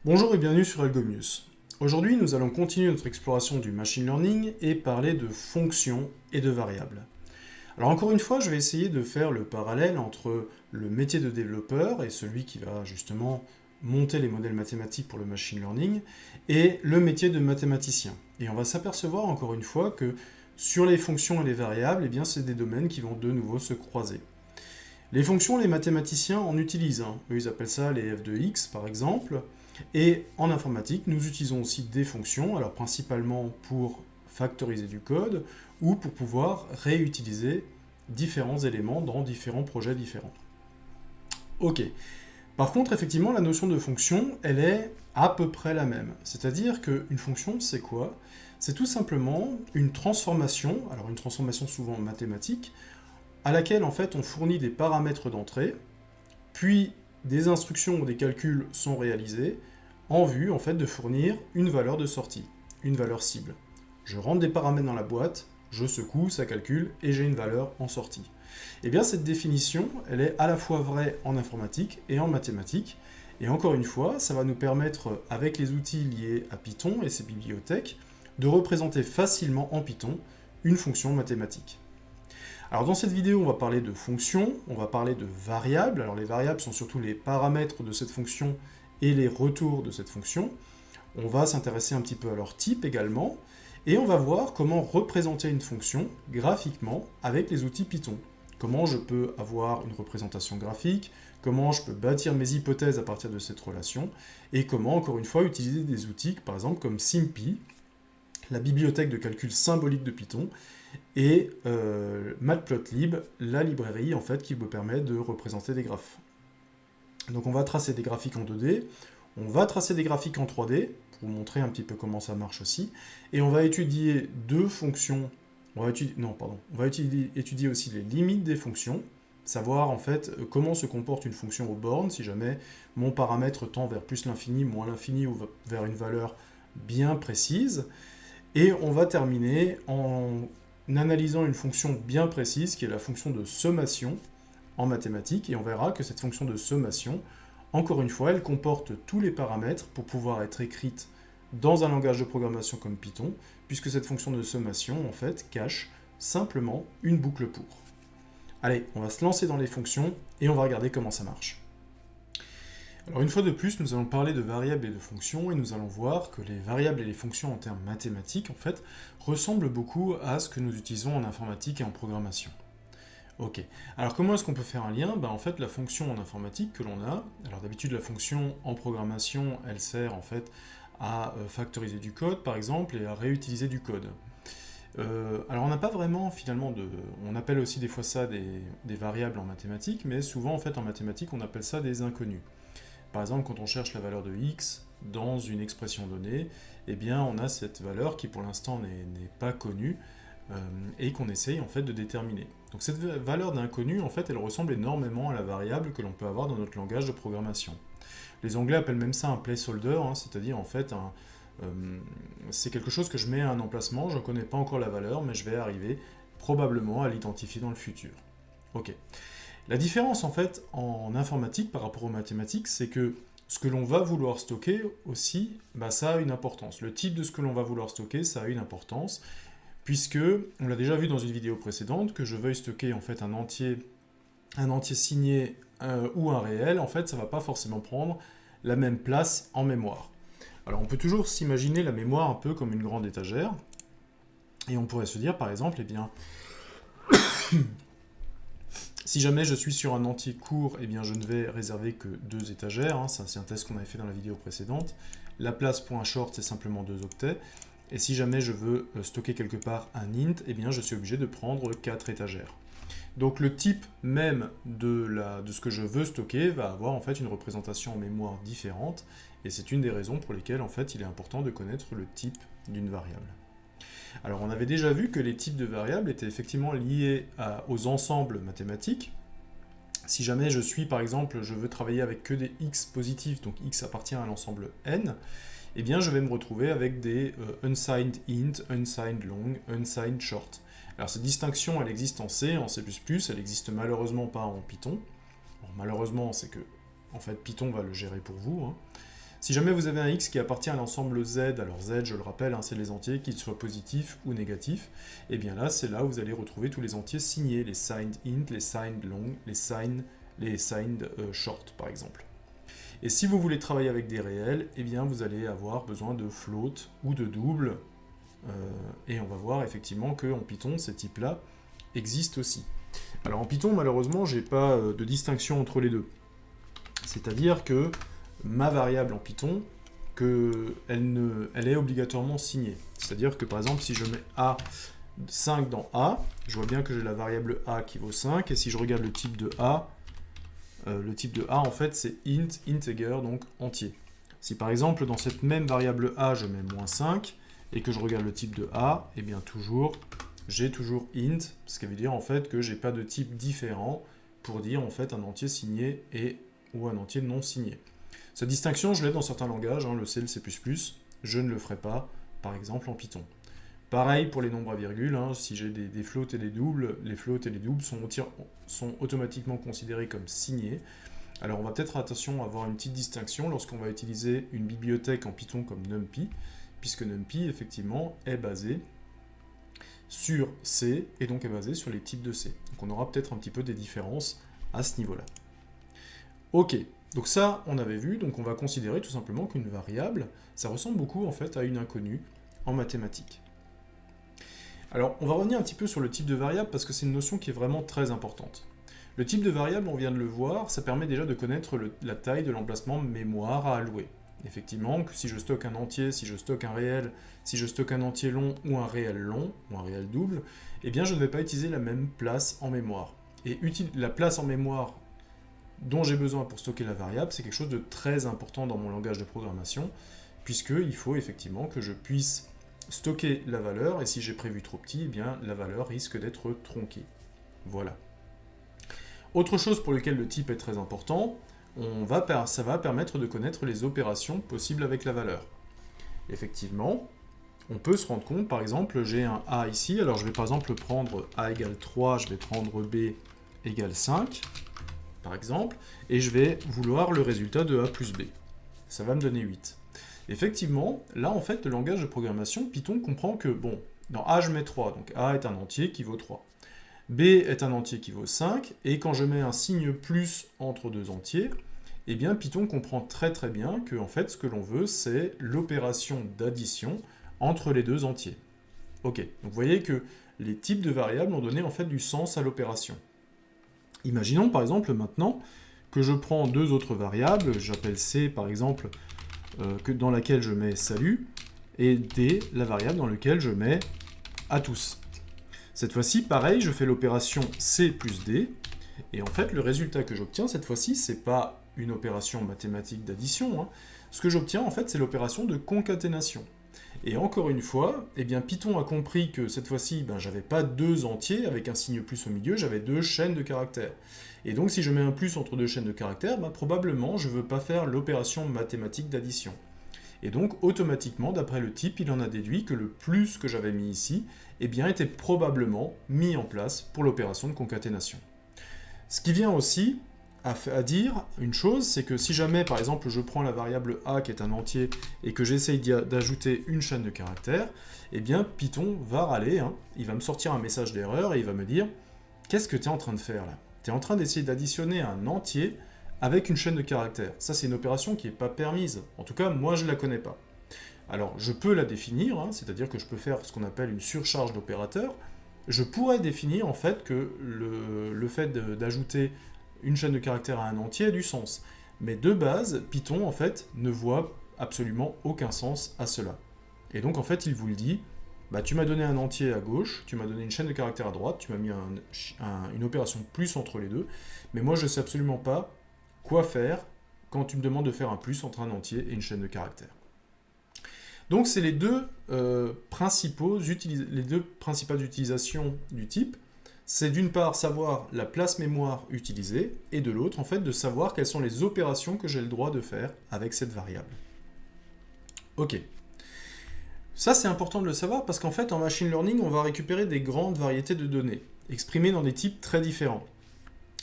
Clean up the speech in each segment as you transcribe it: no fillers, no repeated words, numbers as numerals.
Bonjour et bienvenue sur Algomius. Aujourd'hui, nous allons continuer notre exploration du machine learning et parler de fonctions et de variables. Alors encore une fois, je vais essayer de faire le parallèle entre le métier de développeur et celui qui va justement monter les modèles mathématiques pour le machine learning et le métier de mathématicien. Et on va s'apercevoir encore une fois que sur les fonctions et les variables, eh bien, c'est des domaines qui vont de nouveau se croiser. Les fonctions, les mathématiciens en utilisent. Eux, ils appellent ça les f de x par exemple. Et en informatique, nous utilisons aussi des fonctions, alors principalement pour factoriser du code ou pour pouvoir réutiliser différents éléments dans différents projets différents. Ok. Par contre, effectivement, la notion de fonction, elle est à peu près la même. C'est-à-dire qu'une fonction, c'est quoi? C'est tout simplement une transformation, alors une transformation souvent mathématique, à laquelle en fait on fournit des paramètres d'entrée, puis des instructions ou des calculs sont réalisés en vue en fait de fournir une valeur de sortie, une valeur cible. Je rentre des paramètres dans la boîte, je secoue, ça calcule et j'ai une valeur en sortie. Et bien cette définition, elle est à la fois vraie en informatique et en mathématiques. Et encore une fois, ça va nous permettre, avec les outils liés à Python et ses bibliothèques, de représenter facilement en Python une fonction mathématique. Alors dans cette vidéo, on va parler de fonctions, on va parler de variables. Alors les variables sont surtout les paramètres de cette fonction et les retours de cette fonction. On va s'intéresser un petit peu à leur type également. Et on va voir comment représenter une fonction graphiquement avec les outils Python. Comment je peux avoir une représentation graphique, comment je peux bâtir mes hypothèses à partir de cette relation, et comment, encore une fois, utiliser des outils, par exemple, comme SymPy, la bibliothèque de calcul symbolique de Python, et Matplotlib, la librairie en fait qui me permet de représenter des graphes. Donc on va tracer des graphiques en 2D, on va tracer des graphiques en 3D, pour vous montrer un petit peu comment ça marche aussi, et on va étudier deux fonctions, on va étudier aussi les limites des fonctions, savoir en fait comment se comporte une fonction aux bornes, si jamais mon paramètre tend vers plus l'infini, moins l'infini, ou vers une valeur bien précise, et on va terminer en analysant une fonction bien précise, qui est la fonction de sommation en mathématiques, et on verra que cette fonction de sommation, encore une fois, elle comporte tous les paramètres pour pouvoir être écrite dans un langage de programmation comme Python, puisque cette fonction de sommation, en fait, cache simplement une boucle pour. Allez, on va se lancer dans les fonctions, et on va regarder comment ça marche. Alors une fois de plus, nous allons parler de variables et de fonctions, et nous allons voir que les variables et les fonctions en termes mathématiques, en fait, ressemblent beaucoup à ce que nous utilisons en informatique et en programmation. Ok, alors comment est-ce qu'on peut faire un lien? En fait, la fonction en informatique que l'on a, alors d'habitude la fonction en programmation, elle sert en fait à factoriser du code, par exemple, et à réutiliser du code. Alors on n'a pas vraiment finalement de... On appelle aussi des fois ça des variables en mathématiques, mais souvent en fait en mathématiques on appelle ça des inconnus. Par exemple, quand on cherche la valeur de x dans une expression donnée, eh bien on a cette valeur qui pour l'instant n'est pas connue et qu'on essaye en fait de déterminer. Donc cette valeur d'inconnu, en fait, elle ressemble énormément à la variable que l'on peut avoir dans notre langage de programmation. Les Anglais appellent même ça un placeholder, c'est-à-dire en fait c'est quelque chose que je mets à un emplacement, je ne connais pas encore la valeur, mais je vais arriver probablement à l'identifier dans le futur. Ok. La différence en fait en informatique par rapport aux mathématiques, c'est que ce que l'on va vouloir stocker aussi, ça a une importance. Le type de ce que l'on va vouloir stocker, ça a une importance, puisque, on l'a déjà vu dans une vidéo précédente, que je veuille stocker en fait un entier signé ou un réel, en fait ça ne va pas forcément prendre la même place en mémoire. Alors on peut toujours s'imaginer la mémoire un peu comme une grande étagère, et on pourrait se dire par exemple, eh bien, si jamais je suis sur un entier court, eh bien je ne vais réserver que 2 étagères, ça c'est un test qu'on avait fait dans la vidéo précédente. La place pour un short c'est simplement 2 octets, et si jamais je veux stocker quelque part un int, eh bien je suis obligé de prendre 4 étagères. Donc le type même de ce que je veux stocker va avoir en fait une représentation en mémoire différente, et c'est une des raisons pour lesquelles en fait il est important de connaître le type d'une variable. Alors on avait déjà vu que les types de variables étaient effectivement liés aux ensembles mathématiques. Si jamais je suis par exemple, je veux travailler avec que des x positifs, donc x appartient à l'ensemble n, eh bien je vais me retrouver avec des unsigned int, unsigned long, unsigned short. Alors cette distinction, elle existe en C, en C++, elle n'existe malheureusement pas en Python. Alors, malheureusement, c'est que en fait Python va le gérer pour vous. Si jamais vous avez un x qui appartient à l'ensemble z, alors z, je le rappelle, hein, c'est les entiers, qu'ils soient positifs ou négatifs, et bien là, c'est là où vous allez retrouver tous les entiers signés, les signed int, les signed long, les signed short, par exemple. Et si vous voulez travailler avec des réels, eh bien vous allez avoir besoin de float ou de double, et on va voir effectivement qu'en Python, ces types-là existent aussi. Alors en Python, malheureusement, j'ai pas de distinction entre les deux. C'est-à-dire que ma variable en Python, elle est obligatoirement signée. C'est-à-dire que par exemple, si je mets A5 dans A, je vois bien que j'ai la variable A qui vaut 5, et si je regarde le type de A en fait c'est int, integer, donc entier. Si par exemple dans cette même variable A je mets -5 et que je regarde le type de A, et bien j'ai toujours int, ce qui veut dire en fait que j'ai pas de type différent pour dire en fait un entier signé ou un entier non signé. Cette distinction je l'ai dans certains langages, hein, le C, le C++, je ne le ferai pas par exemple en Python. Pareil pour les nombres à virgule, hein, si j'ai des floats et des doubles, les floats et les doubles sont automatiquement considérés comme signés. Alors on va peut-être attention à avoir une petite distinction lorsqu'on va utiliser une bibliothèque en Python comme NumPy, puisque NumPy effectivement est basé sur C et donc est basé sur les types de C. Donc on aura peut-être un petit peu des différences à ce niveau-là. Ok, donc ça on avait vu, donc on va considérer tout simplement qu'une variable, ça ressemble beaucoup en fait à une inconnue en mathématiques. Alors, on va revenir un petit peu sur le type de variable parce que c'est une notion qui est vraiment très importante. Le type de variable, on vient de le voir, ça permet déjà de connaître la taille de l'emplacement mémoire à allouer. Effectivement, que si je stocke un entier, si je stocke un réel, si je stocke un entier long ou un réel double, eh bien je ne vais pas utiliser la même place en mémoire. Et la place en mémoire dont j'ai besoin pour stocker la variable, c'est quelque chose de très important dans mon langage de programmation, puisqu'il faut effectivement que je puisse stocker la valeur, et si j'ai prévu trop petit, eh bien la valeur risque d'être tronquée. Voilà. Autre chose pour laquelle le type est très important, ça va permettre de connaître les opérations possibles avec la valeur. Effectivement, on peut se rendre compte, par exemple, j'ai un A ici, alors je vais par exemple prendre A égale 3, je vais prendre B égale 5, par exemple, et je vais vouloir le résultat de A plus B. Ça va me donner 8. Effectivement, là en fait, le langage de programmation, Python comprend que, bon, dans A je mets 3, donc A est un entier qui vaut 3. B est un entier qui vaut 5, et quand je mets un signe plus entre deux entiers, eh bien Python comprend très très bien que en fait, ce que l'on veut, c'est l'opération d'addition entre les deux entiers. Ok, donc vous voyez que les types de variables ont donné en fait du sens à l'opération. Imaginons par exemple maintenant que je prends deux autres variables, j'appelle C par exemple, dans laquelle je mets salut, et D, la variable dans laquelle je mets à tous. Cette fois-ci, pareil, je fais l'opération C plus D, et en fait, le résultat que j'obtiens cette fois-ci, c'est pas une opération mathématique d'addition, hein. Ce que j'obtiens, en fait, c'est l'opération de concaténation. Et encore une fois, eh bien, Python a compris que cette fois-ci, j'avais pas deux entiers avec un signe plus au milieu, j'avais deux chaînes de caractères. Et donc, si je mets un plus entre deux chaînes de caractères, probablement, je ne veux pas faire l'opération mathématique d'addition. Et donc, automatiquement, d'après le type, il en a déduit que le plus que j'avais mis ici, eh bien, était probablement mis en place pour l'opération de concaténation. Ce qui vient aussi à dire une chose, c'est que si jamais, par exemple, je prends la variable A qui est un entier et que j'essaye d'ajouter une chaîne de caractères, eh bien, Python va râler, hein, il va me sortir un message d'erreur et il va me dire « Qu'est-ce que tu es en train de faire là ? Tu es en train d'essayer d'additionner un entier avec une chaîne de caractères. Ça, c'est une opération qui n'est pas permise. En tout cas, moi, je ne la connais pas. Alors, je peux la définir, hein, c'est-à-dire que je peux faire ce qu'on appelle une surcharge d'opérateur. Je pourrais définir, en fait, que le fait d'ajouter une chaîne de caractères à un entier a du sens. Mais de base, Python, en fait, ne voit absolument aucun sens à cela. Et donc, en fait, il vous le dit, tu m'as donné un entier à gauche, tu m'as donné une chaîne de caractères à droite, tu m'as mis une opération plus entre les deux, mais moi, je ne sais absolument pas quoi faire quand tu me demandes de faire un plus entre un entier et une chaîne de caractères. Donc, c'est les deux principales utilisations du type. C'est d'une part savoir la place mémoire utilisée, et de l'autre, en fait, de savoir quelles sont les opérations que j'ai le droit de faire avec cette variable. Ok. Ça, c'est important de le savoir parce qu'en fait, en machine learning, on va récupérer des grandes variétés de données, exprimées dans des types très différents.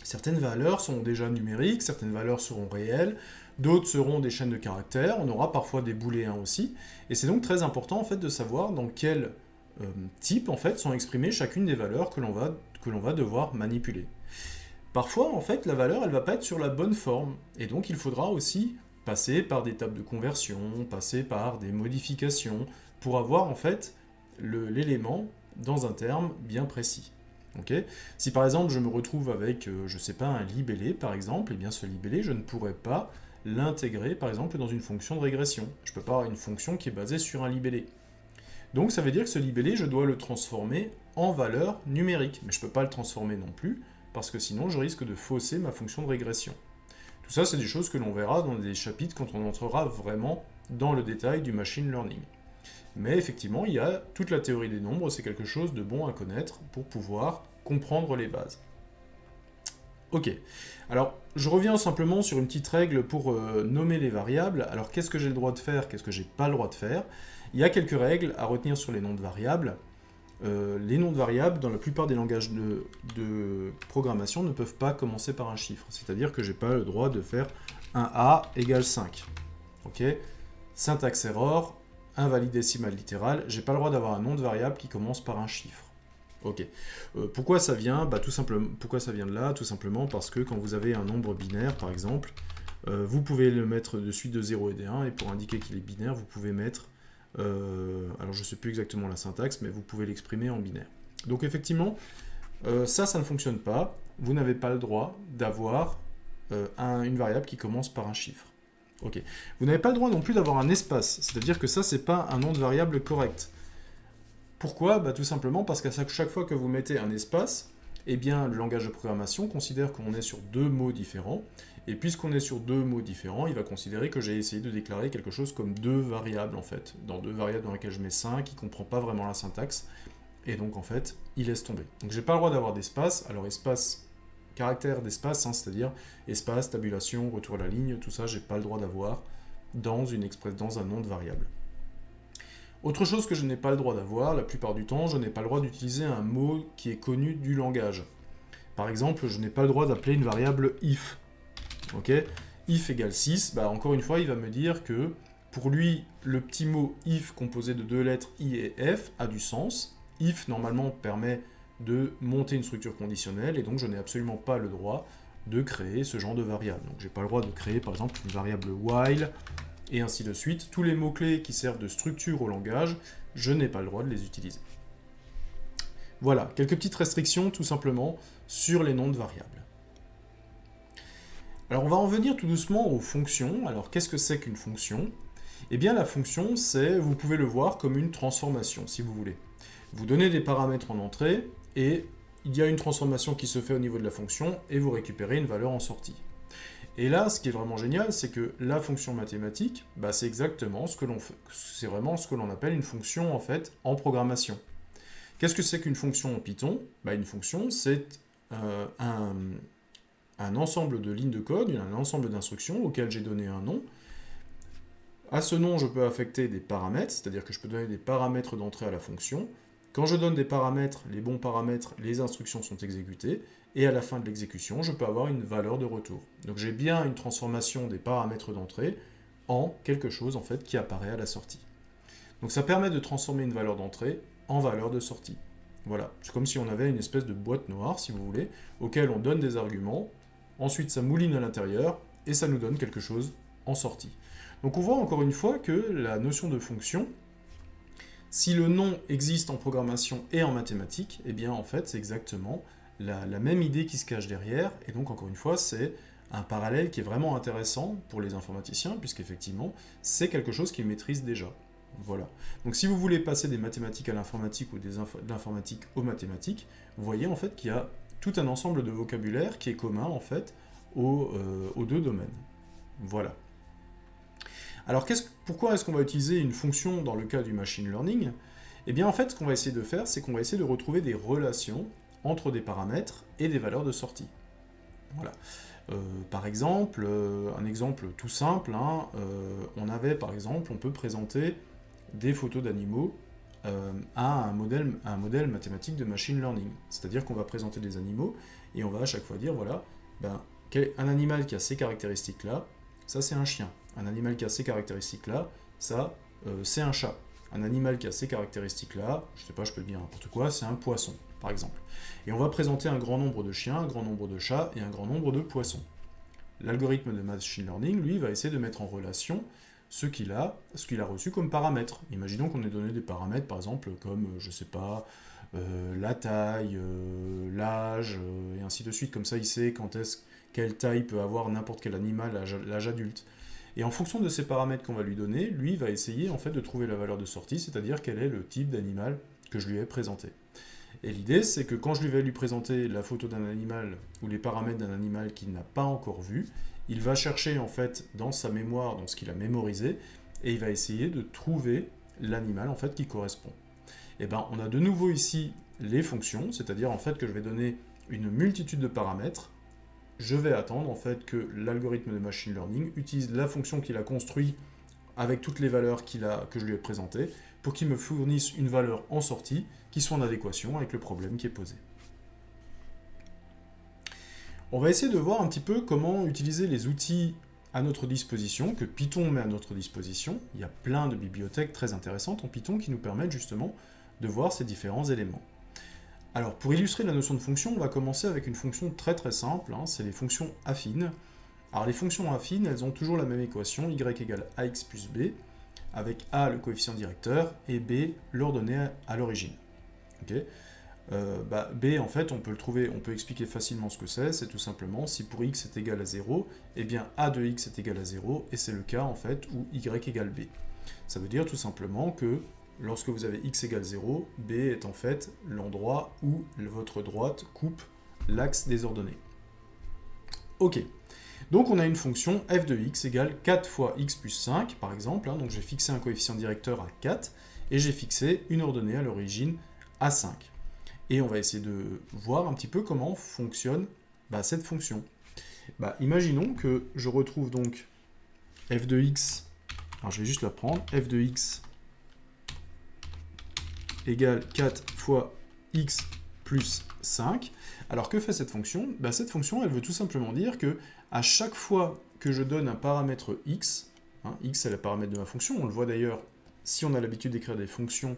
Certaines valeurs sont déjà numériques, certaines valeurs seront réelles, d'autres seront des chaînes de caractères, on aura parfois des booléens aussi, et c'est donc très important en fait de savoir dans quel type en fait sont exprimées chacune des valeurs que l'on va devoir manipuler. Parfois en fait la valeur elle va pas être sur la bonne forme, et donc il faudra aussi passer par des tables de conversion, passer par des modifications, pour avoir en fait l'élément dans un terme bien précis. Okay. Si par exemple je me retrouve avec, je sais pas, un libellé par exemple, et bien ce libellé je ne pourrais pas l'intégrer par exemple dans une fonction de régression. Je ne peux pas avoir une fonction qui est basée sur un libellé. Donc ça veut dire que ce libellé je dois le transformer en valeur numérique, mais je ne peux pas le transformer non plus, parce que sinon je risque de fausser ma fonction de régression. Tout ça c'est des choses que l'on verra dans des chapitres quand on entrera vraiment dans le détail du machine learning. Mais effectivement, il y a toute la théorie des nombres, c'est quelque chose de bon à connaître pour pouvoir comprendre les bases. Ok, alors je reviens simplement sur une petite règle pour nommer les variables. Alors qu'est-ce que j'ai le droit de faire, qu'est-ce que j'ai pas le droit de faire? Il y a quelques règles à retenir sur les noms de variables. Les noms de variables, dans la plupart des langages de programmation, ne peuvent pas commencer par un chiffre. C'est-à-dire que j'ai pas le droit de faire un A égale 5. Ok, syntaxe error, invalide décimale littérale, j'ai pas le droit d'avoir un nom de variable qui commence par un chiffre. Ok. Pourquoi ça vient? Tout simplement, pourquoi ça vient de là? Tout simplement parce que quand vous avez un nombre binaire, par exemple, vous pouvez le mettre de suite de 0 et de 1, et pour indiquer qu'il est binaire, vous pouvez mettre, alors je ne sais plus exactement la syntaxe, mais vous pouvez l'exprimer en binaire. Donc effectivement, ça ne fonctionne pas. Vous n'avez pas le droit d'avoir une variable qui commence par un chiffre. Ok. Vous n'avez pas le droit non plus d'avoir un espace, c'est-à-dire que ça, c'est pas un nom de variable correct. Pourquoi? Tout simplement parce qu'à chaque fois que vous mettez un espace, eh bien, le langage de programmation considère qu'on est sur deux mots différents, et puisqu'on est sur deux mots différents, il va considérer que j'ai essayé de déclarer quelque chose comme deux variables, en fait. Dans deux variables dans lesquelles je mets 5, il ne comprend pas vraiment la syntaxe, et donc, en fait, il laisse tomber. Donc, j'ai pas le droit d'avoir d'espace. Alors, espace, caractère d'espace, c'est-à-dire espace, tabulation, retour à la ligne, tout ça, j'ai pas le droit d'avoir dans un nom de variable. Autre chose que je n'ai pas le droit d'avoir, la plupart du temps, je n'ai pas le droit d'utiliser un mot qui est connu du langage. Par exemple, je n'ai pas le droit d'appeler une variable if. Ok, if égale 6, encore une fois, il va me dire que pour lui, le petit mot if composé de deux lettres i et f a du sens. If, normalement, permet de monter une structure conditionnelle, et donc je n'ai absolument pas le droit de créer ce genre de variable. Donc j'ai pas le droit de créer, par exemple, une variable while, et ainsi de suite. Tous les mots-clés qui servent de structure au langage, je n'ai pas le droit de les utiliser. Voilà, quelques petites restrictions tout simplement sur les noms de variables. Alors on va en venir tout doucement aux fonctions. Alors qu'est-ce que c'est qu'une fonction? Eh bien la fonction, vous pouvez le voir comme une transformation si vous voulez. Vous donnez des paramètres en entrée et il y a une transformation qui se fait au niveau de la fonction et vous récupérez une valeur en sortie. Et là, ce qui est vraiment génial, c'est que la fonction mathématique, c'est exactement ce que l'on fait. C'est vraiment ce que l'on appelle une fonction en fait en programmation. Qu'est-ce que c'est qu'une fonction en Python? Une fonction, c'est un ensemble de lignes de code, un ensemble d'instructions auxquelles j'ai donné un nom. À ce nom, je peux affecter des paramètres, c'est-à-dire que je peux donner des paramètres d'entrée à la fonction. Quand je donne des paramètres, les bons paramètres, les instructions sont exécutées, et à la fin de l'exécution, je peux avoir une valeur de retour. Donc j'ai bien une transformation des paramètres d'entrée en quelque chose en fait qui apparaît à la sortie. Donc ça permet de transformer une valeur d'entrée en valeur de sortie. Voilà, c'est comme si on avait une espèce de boîte noire, si vous voulez, auquel on donne des arguments, ensuite ça mouline à l'intérieur, et ça nous donne quelque chose en sortie. Donc on voit encore une fois que la notion de fonction, si le nom existe en programmation et en mathématiques, eh bien en fait c'est exactement la même idée qui se cache derrière, et donc encore une fois c'est un parallèle qui est vraiment intéressant pour les informaticiens, puisqu'effectivement c'est quelque chose qu'ils maîtrisent déjà. Voilà. Donc si vous voulez passer des mathématiques à l'informatique ou de l'informatique aux mathématiques, vous voyez en fait qu'il y a tout un ensemble de vocabulaire qui est commun en fait aux deux domaines. Voilà. Alors pourquoi est-ce qu'on va utiliser une fonction dans le cas du machine learning? Eh bien en fait ce qu'on va essayer de faire, c'est qu'on va essayer de retrouver des relations entre des paramètres et des valeurs de sortie. Voilà. Par exemple, un exemple tout simple, on peut présenter des photos d'animaux à un modèle mathématique de machine learning. C'est-à-dire qu'on va présenter des animaux et on va à chaque fois dire, voilà, un animal qui a ces caractéristiques-là, ça c'est un chien. Un animal qui a ces caractéristiques-là, ça c'est un chat. Un animal qui a ces caractéristiques-là, je sais pas, je peux dire n'importe quoi, c'est un poisson, par exemple. Et on va présenter un grand nombre de chiens, un grand nombre de chats et un grand nombre de poissons. L'algorithme de machine learning, lui, va essayer de mettre en relation ce qu'il a reçu comme paramètres. Imaginons qu'on ait donné des paramètres, par exemple, comme, je sais pas, la taille, l'âge, et ainsi de suite. Comme ça, il sait quelle taille peut avoir n'importe quel animal à l'âge adulte. Et en fonction de ces paramètres qu'on va lui donner, lui va essayer en fait de trouver la valeur de sortie, c'est-à-dire quel est le type d'animal que je lui ai présenté. Et l'idée, c'est que quand je vais lui présenter la photo d'un animal ou les paramètres d'un animal qu'il n'a pas encore vu, il va chercher en fait dans sa mémoire, dans ce qu'il a mémorisé, et il va essayer de trouver l'animal en fait qui correspond. Et bien, on a de nouveau ici les fonctions, c'est-à-dire en fait que je vais donner une multitude de paramètres. Je vais attendre en fait que l'algorithme de machine learning utilise la fonction qu'il a construite avec toutes les valeurs que je lui ai présentées pour qu'il me fournisse une valeur en sortie qui soit en adéquation avec le problème qui est posé. On va essayer de voir un petit peu comment utiliser les outils à notre disposition, que Python met à notre disposition. Il y a plein de bibliothèques très intéressantes en Python qui nous permettent justement de voir ces différents éléments. Alors, pour illustrer la notion de fonction, on va commencer avec une fonction très très simple, c'est les fonctions affines. Alors, les fonctions affines, elles ont toujours la même équation, y égale ax plus b, avec a le coefficient directeur et b l'ordonnée à l'origine. Okay. B, en fait, on peut expliquer facilement ce que c'est tout simplement, si pour x est égal à 0, eh bien a de x est égal à 0, et c'est le cas, en fait, où y égale b. Ça veut dire tout simplement que lorsque vous avez x égale 0, b est en fait l'endroit où votre droite coupe l'axe des ordonnées. Ok, donc on a une fonction f de x égale 4 fois x plus 5, par exemple, donc j'ai fixé un coefficient directeur à 4, et j'ai fixé une ordonnée à l'origine à 5. Et on va essayer de voir un petit peu comment fonctionne cette fonction. Imaginons que je retrouve donc f de x, alors je vais juste la prendre, f de x égale 4 fois x plus 5. Alors que fait cette fonction? Cette fonction, elle veut tout simplement dire que à chaque fois que je donne un paramètre x, x c'est le paramètre de ma fonction, on le voit d'ailleurs si on a l'habitude d'écrire des fonctions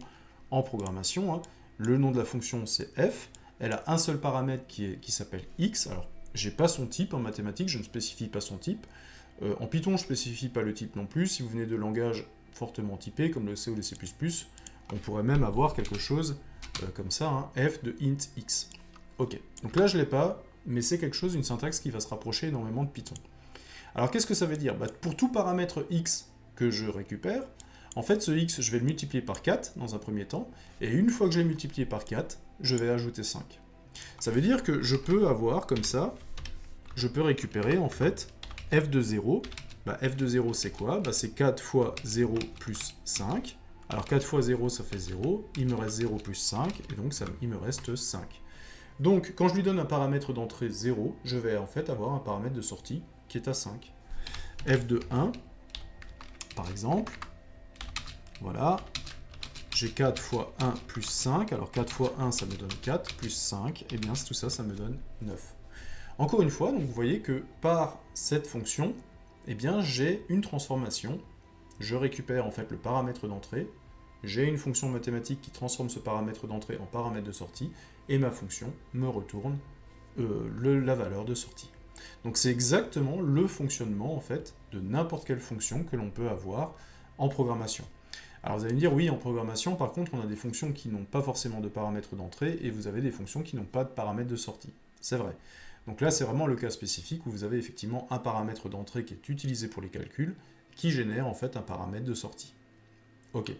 en programmation, le nom de la fonction c'est f, elle a un seul paramètre qui s'appelle x, alors j'ai pas son type en mathématiques, je ne spécifie pas son type, en Python je ne spécifie pas le type non plus, si vous venez de langages fortement typés comme le C ou le C++, on pourrait même avoir quelque chose comme ça, f de int x. Ok, donc là je ne l'ai pas, mais c'est quelque chose, une syntaxe qui va se rapprocher énormément de Python. Alors qu'est-ce que ça veut dire? Pour tout paramètre x que je récupère, en fait ce x je vais le multiplier par 4 dans un premier temps, et une fois que je l'ai multiplié par 4, je vais ajouter 5. Ça veut dire que je peux avoir comme ça, je peux récupérer en fait f de 0. F de 0 c'est quoi? C'est 4 fois 0 plus 5. Alors 4 fois 0 ça fait 0, il me reste 0 plus 5, et donc il me reste 5. Donc quand je lui donne un paramètre d'entrée 0, je vais en fait avoir un paramètre de sortie qui est à 5. f de 1, par exemple, voilà, j'ai 4 fois 1 plus 5, alors 4 fois 1 ça me donne 4, plus 5, et bien tout ça, ça me donne 9. Encore une fois, donc vous voyez que par cette fonction, j'ai une transformation. Je récupère en fait le paramètre d'entrée, j'ai une fonction mathématique qui transforme ce paramètre d'entrée en paramètre de sortie, et ma fonction me retourne la valeur de sortie. Donc c'est exactement le fonctionnement en fait de n'importe quelle fonction que l'on peut avoir en programmation. Alors vous allez me dire, oui, en programmation, par contre, on a des fonctions qui n'ont pas forcément de paramètres d'entrée, et vous avez des fonctions qui n'ont pas de paramètres de sortie. C'est vrai. Donc là, c'est vraiment le cas spécifique où vous avez effectivement un paramètre d'entrée qui est utilisé pour les calculs, qui génère en fait un paramètre de sortie. Ok.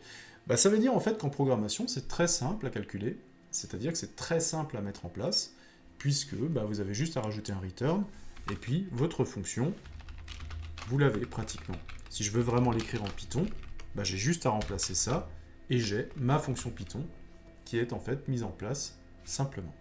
Ça veut dire en fait qu'en programmation, c'est très simple à calculer, c'est-à-dire que c'est très simple à mettre en place, puisque vous avez juste à rajouter un return, et puis votre fonction, vous l'avez pratiquement. Si je veux vraiment l'écrire en Python, j'ai juste à remplacer ça, et j'ai ma fonction Python qui est en fait mise en place simplement.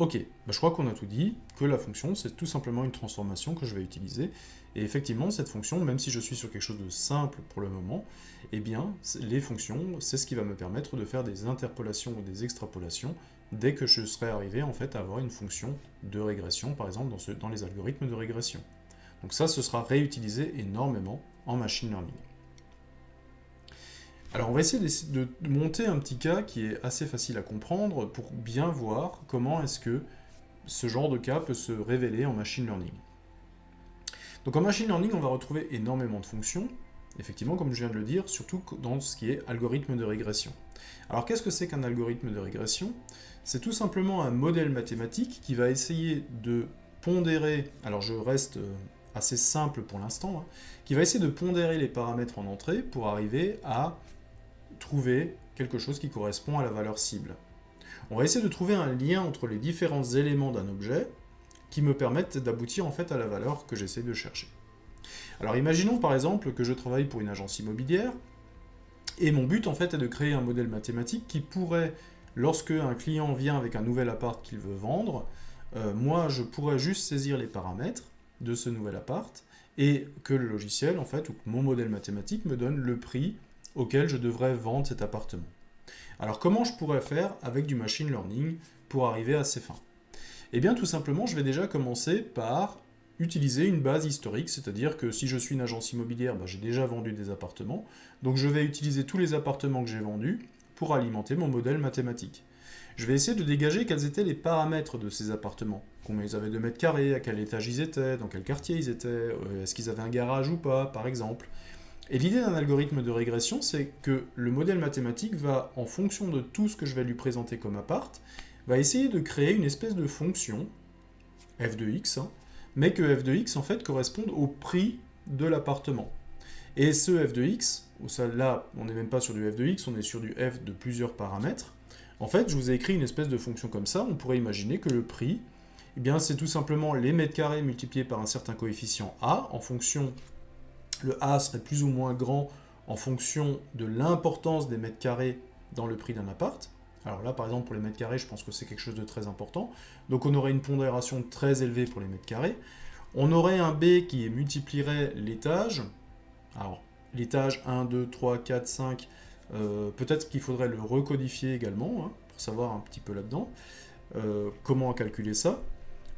Ok, je crois qu'on a tout dit, que la fonction c'est tout simplement une transformation que je vais utiliser, et effectivement cette fonction, même si je suis sur quelque chose de simple pour le moment, eh bien les fonctions c'est ce qui va me permettre de faire des interpolations ou des extrapolations dès que je serai arrivé en fait à avoir une fonction de régression, par exemple dans les algorithmes de régression. Donc ça, ce sera réutilisé énormément en machine learning. Alors on va essayer de monter un petit cas qui est assez facile à comprendre pour bien voir comment est-ce que ce genre de cas peut se révéler en machine learning. Donc en machine learning, on va retrouver énormément de fonctions, effectivement comme je viens de le dire, surtout dans ce qui est algorithme de régression. Alors qu'est-ce que c'est qu'un algorithme de régression? C'est tout simplement un modèle mathématique qui va essayer de pondérer, alors je reste assez simple pour l'instant, qui va essayer de pondérer les paramètres en entrée pour arriver à trouver quelque chose qui correspond à la valeur cible. On va essayer de trouver un lien entre les différents éléments d'un objet qui me permettent d'aboutir en fait à la valeur que j'essaie de chercher. Alors imaginons par exemple que je travaille pour une agence immobilière et mon but en fait est de créer un modèle mathématique qui pourrait, lorsque un client vient avec un nouvel appart qu'il veut vendre, moi je pourrais juste saisir les paramètres de ce nouvel appart et que le logiciel en fait ou que mon modèle mathématique me donne le prix auquel je devrais vendre cet appartement. Alors comment je pourrais faire avec du machine learning pour arriver à ces fins? Eh bien tout simplement je vais déjà commencer par utiliser une base historique, c'est-à-dire que si je suis une agence immobilière, j'ai déjà vendu des appartements, donc je vais utiliser tous les appartements que j'ai vendus pour alimenter mon modèle mathématique. Je vais essayer de dégager quels étaient les paramètres de ces appartements. Combien ils avaient de mètres carrés, à quel étage ils étaient, dans quel quartier ils étaient, est-ce qu'ils avaient un garage ou pas, par exemple. Et l'idée d'un algorithme de régression, c'est que le modèle mathématique va, en fonction de tout ce que je vais lui présenter comme appart, va essayer de créer une espèce de fonction, f de x, mais que f de x en fait corresponde au prix de l'appartement. Et ce f de x, là on n'est même pas sur du f de x, on est sur du f de plusieurs paramètres. En fait, je vous ai écrit une espèce de fonction comme ça, on pourrait imaginer que le prix, eh bien, c'est tout simplement les mètres carrés multipliés par un certain coefficient a, en fonction, le a serait plus ou moins grand en fonction de l'importance des mètres carrés dans le prix d'un appart. Alors là, par exemple, pour les mètres carrés, je pense que c'est quelque chose de très important. Donc on aurait une pondération très élevée pour les mètres carrés. On aurait un b qui multiplierait l'étage. Alors, l'étage 1, 2, 3, 4, 5, peut-être qu'il faudrait le recodifier également, pour savoir un petit peu là-dedans. Comment calculer ça.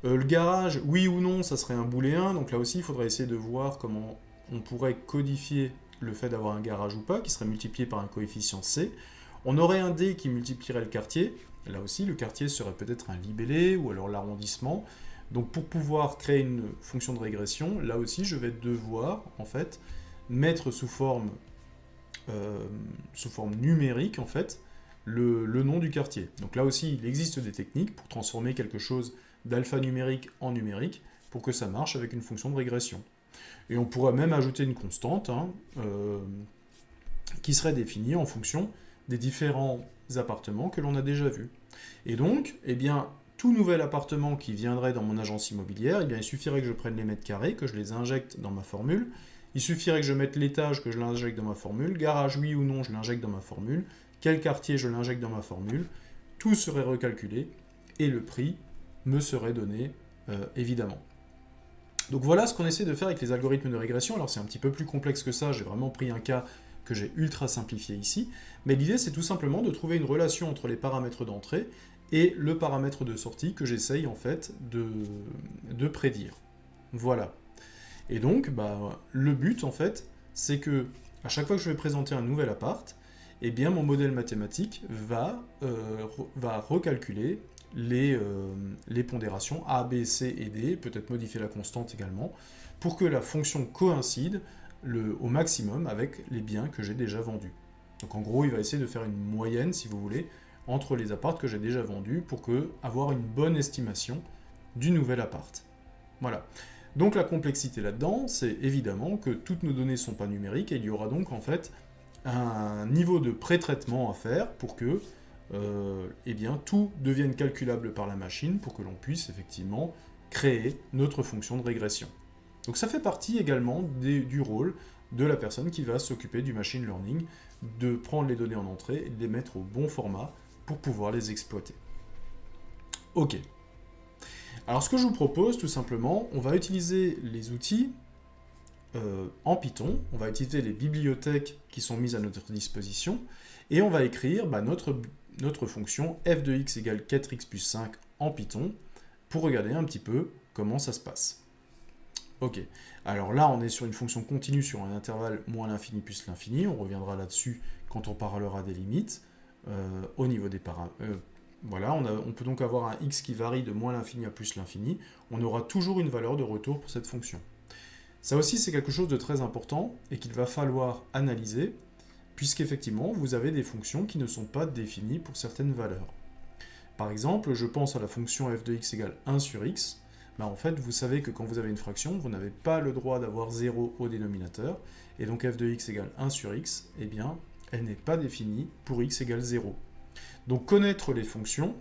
Le garage, oui ou non, ça serait un booléen, donc là aussi, il faudrait essayer de voir comment on pourrait codifier le fait d'avoir un garage ou pas, qui serait multiplié par un coefficient c. On aurait un d qui multiplierait le quartier. Là aussi, le quartier serait peut-être un libellé, ou alors l'arrondissement. Donc pour pouvoir créer une fonction de régression, là aussi, je vais devoir, en fait, mettre sous forme numérique, en fait, le nom du quartier. Donc là aussi, il existe des techniques pour transformer quelque chose d'alphanumérique en numérique pour que ça marche avec une fonction de régression. Et on pourrait même ajouter une constante qui serait définie en fonction des différents appartements que l'on a déjà vus. Et donc, eh bien, tout nouvel appartement qui viendrait dans mon agence immobilière, eh bien, il suffirait que je prenne les mètres carrés, que je les injecte dans ma formule. Il suffirait que je mette l'étage, que je l'injecte dans ma formule. Garage, oui ou non, je l'injecte dans ma formule. Quel quartier, je l'injecte dans ma formule. Tout serait recalculé et le prix me serait donné, évidemment. Donc voilà ce qu'on essaie de faire avec les algorithmes de régression. Alors c'est un petit peu plus complexe que ça, j'ai vraiment pris un cas que j'ai ultra simplifié ici, mais l'idée c'est tout simplement de trouver une relation entre les paramètres d'entrée et le paramètre de sortie que j'essaye en fait de prédire. Voilà. Et donc le but en fait c'est que à chaque fois que je vais présenter un nouvel appart, eh bien mon modèle mathématique va recalculer les pondérations A, B, C et D, peut-être modifier la constante également, pour que la fonction coïncide au maximum avec les biens que j'ai déjà vendus. Donc en gros, il va essayer de faire une moyenne, si vous voulez, entre les apparts que j'ai déjà vendus pour avoir une bonne estimation du nouvel appart. Voilà. Donc la complexité là-dedans, c'est évidemment que toutes nos données ne sont pas numériques et il y aura donc en fait un niveau de pré-traitement à faire pour que eh bien, tout devienne calculable par la machine pour que l'on puisse effectivement créer notre fonction de régression. Donc ça fait partie également du rôle de la personne qui va s'occuper du machine learning, de prendre les données en entrée et de les mettre au bon format pour pouvoir les exploiter. Ok, Alors ce que je vous propose, tout simplement, on va utiliser les outils en Python, on va utiliser les bibliothèques qui sont mises à notre disposition, et on va écrire notre fonction f de x égale 4x plus 5 en Python, pour regarder un petit peu comment ça se passe. Ok, alors là on est sur une fonction continue sur un intervalle moins l'infini plus l'infini, on reviendra là-dessus quand on parlera des limites, au niveau des paramètres. Voilà, on peut donc avoir un x qui varie de moins l'infini à plus l'infini, on aura toujours une valeur de retour pour cette fonction. Ça aussi c'est quelque chose de très important et qu'il va falloir analyser, puisqu'effectivement vous avez des fonctions qui ne sont pas définies pour certaines valeurs. Par exemple, je pense à la fonction f de x égale 1 sur x, en fait vous savez que quand vous avez une fraction, vous n'avez pas le droit d'avoir 0 au dénominateur, et donc f de x égale 1 sur x, eh bien elle n'est pas définie pour x égale 0. Donc connaître les fonctions,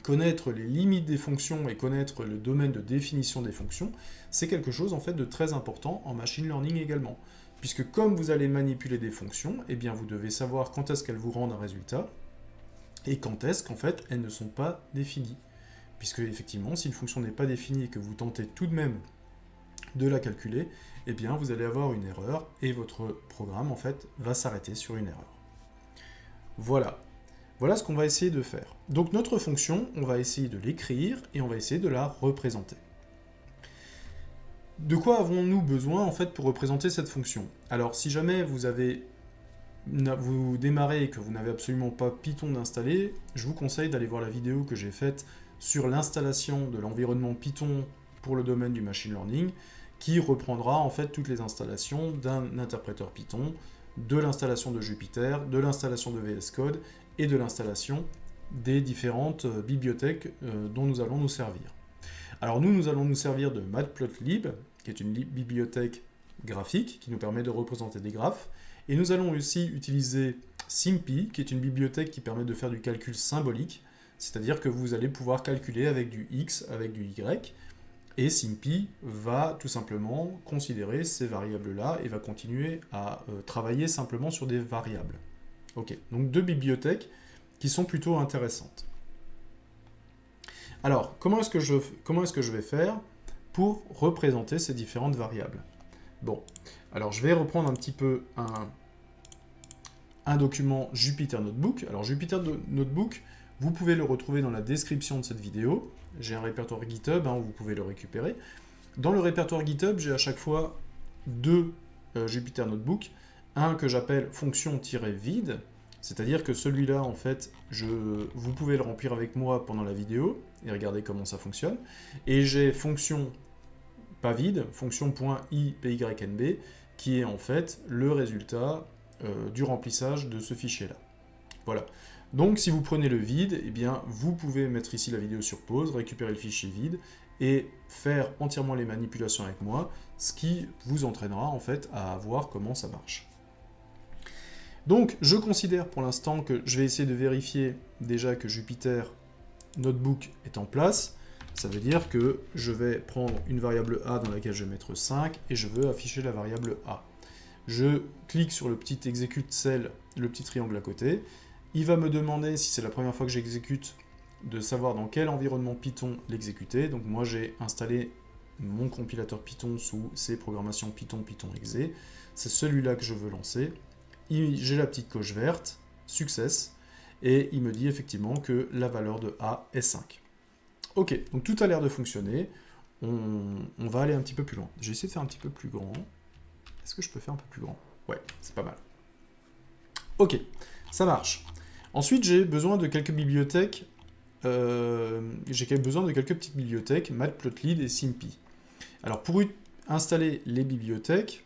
connaître les limites des fonctions et connaître le domaine de définition des fonctions, c'est quelque chose en fait de très important en machine learning également. Puisque comme vous allez manipuler des fonctions, eh bien vous devez savoir quand est-ce qu'elles vous rendent un résultat et quand est-ce qu'en fait elles ne sont pas définies. Puisque effectivement, si une fonction n'est pas définie et que vous tentez tout de même de la calculer, eh bien vous allez avoir une erreur et votre programme en fait va s'arrêter sur une erreur. Voilà. Voilà ce qu'on va essayer de faire. Donc notre fonction, on va essayer de l'écrire et on va essayer de la représenter. De quoi avons-nous besoin en fait pour représenter cette fonction? Alors si jamais vous démarrez et que vous n'avez absolument pas Python d'installer, je vous conseille d'aller voir la vidéo que j'ai faite sur l'installation de l'environnement Python pour le domaine du machine learning, qui reprendra en fait toutes les installations d'un interpréteur Python, de l'installation de Jupyter, de l'installation de VS Code et de l'installation des différentes bibliothèques dont nous allons nous servir. Alors nous allons nous servir de Matplotlib, qui est une bibliothèque graphique qui nous permet de représenter des graphes, et nous allons aussi utiliser SymPy, qui est une bibliothèque qui permet de faire du calcul symbolique, c'est-à-dire que vous allez pouvoir calculer avec du x, avec du y, et SymPy va tout simplement considérer ces variables-là et va continuer à travailler simplement sur des variables. Ok, donc deux bibliothèques qui sont plutôt intéressantes. Alors, comment est-ce que je vais faire pour représenter ces différentes variables? Bon, alors je vais reprendre un petit peu un document Jupyter Notebook. Alors Jupyter Notebook, vous pouvez le retrouver dans la description de cette vidéo. J'ai un répertoire GitHub, où vous pouvez le récupérer. Dans le répertoire GitHub, j'ai à chaque fois deux Jupyter Notebook. Un que j'appelle fonction-vide, c'est-à-dire que celui-là, en fait, vous pouvez le remplir avec moi pendant la vidéo et regarder comment ça fonctionne. Et j'ai fonction pas vide, fonction.ipynb, qui est en fait le résultat du remplissage de ce fichier-là. Voilà. Donc si vous prenez le vide, eh bien, vous pouvez mettre ici la vidéo sur pause, récupérer le fichier vide et faire entièrement les manipulations avec moi, ce qui vous entraînera en fait à voir comment ça marche. Donc je considère pour l'instant que je vais essayer de vérifier déjà que Jupyter Notebook est en place. Ça veut dire que je vais prendre une variable a dans laquelle je vais mettre 5 et je veux afficher la variable a. Je clique sur le petit execute cell, le petit triangle à côté. Il va me demander, si c'est la première fois que j'exécute, de savoir dans quel environnement Python l'exécuter. Donc moi j'ai installé mon compilateur Python sous C programmation Python, Python exe. C'est celui-là que je veux lancer. J'ai la petite coche verte, success, et il me dit effectivement que la valeur de A est 5. Ok, donc tout a l'air de fonctionner. On va aller un petit peu plus loin. J'ai essayé de faire un petit peu plus grand. Est-ce que je peux faire un peu plus grand? Ouais, c'est pas mal. Ok, ça marche. Ensuite, j'ai besoin de quelques bibliothèques. J'ai besoin de quelques petites bibliothèques, Matplotlib et SymPy. Alors pour installer les bibliothèques,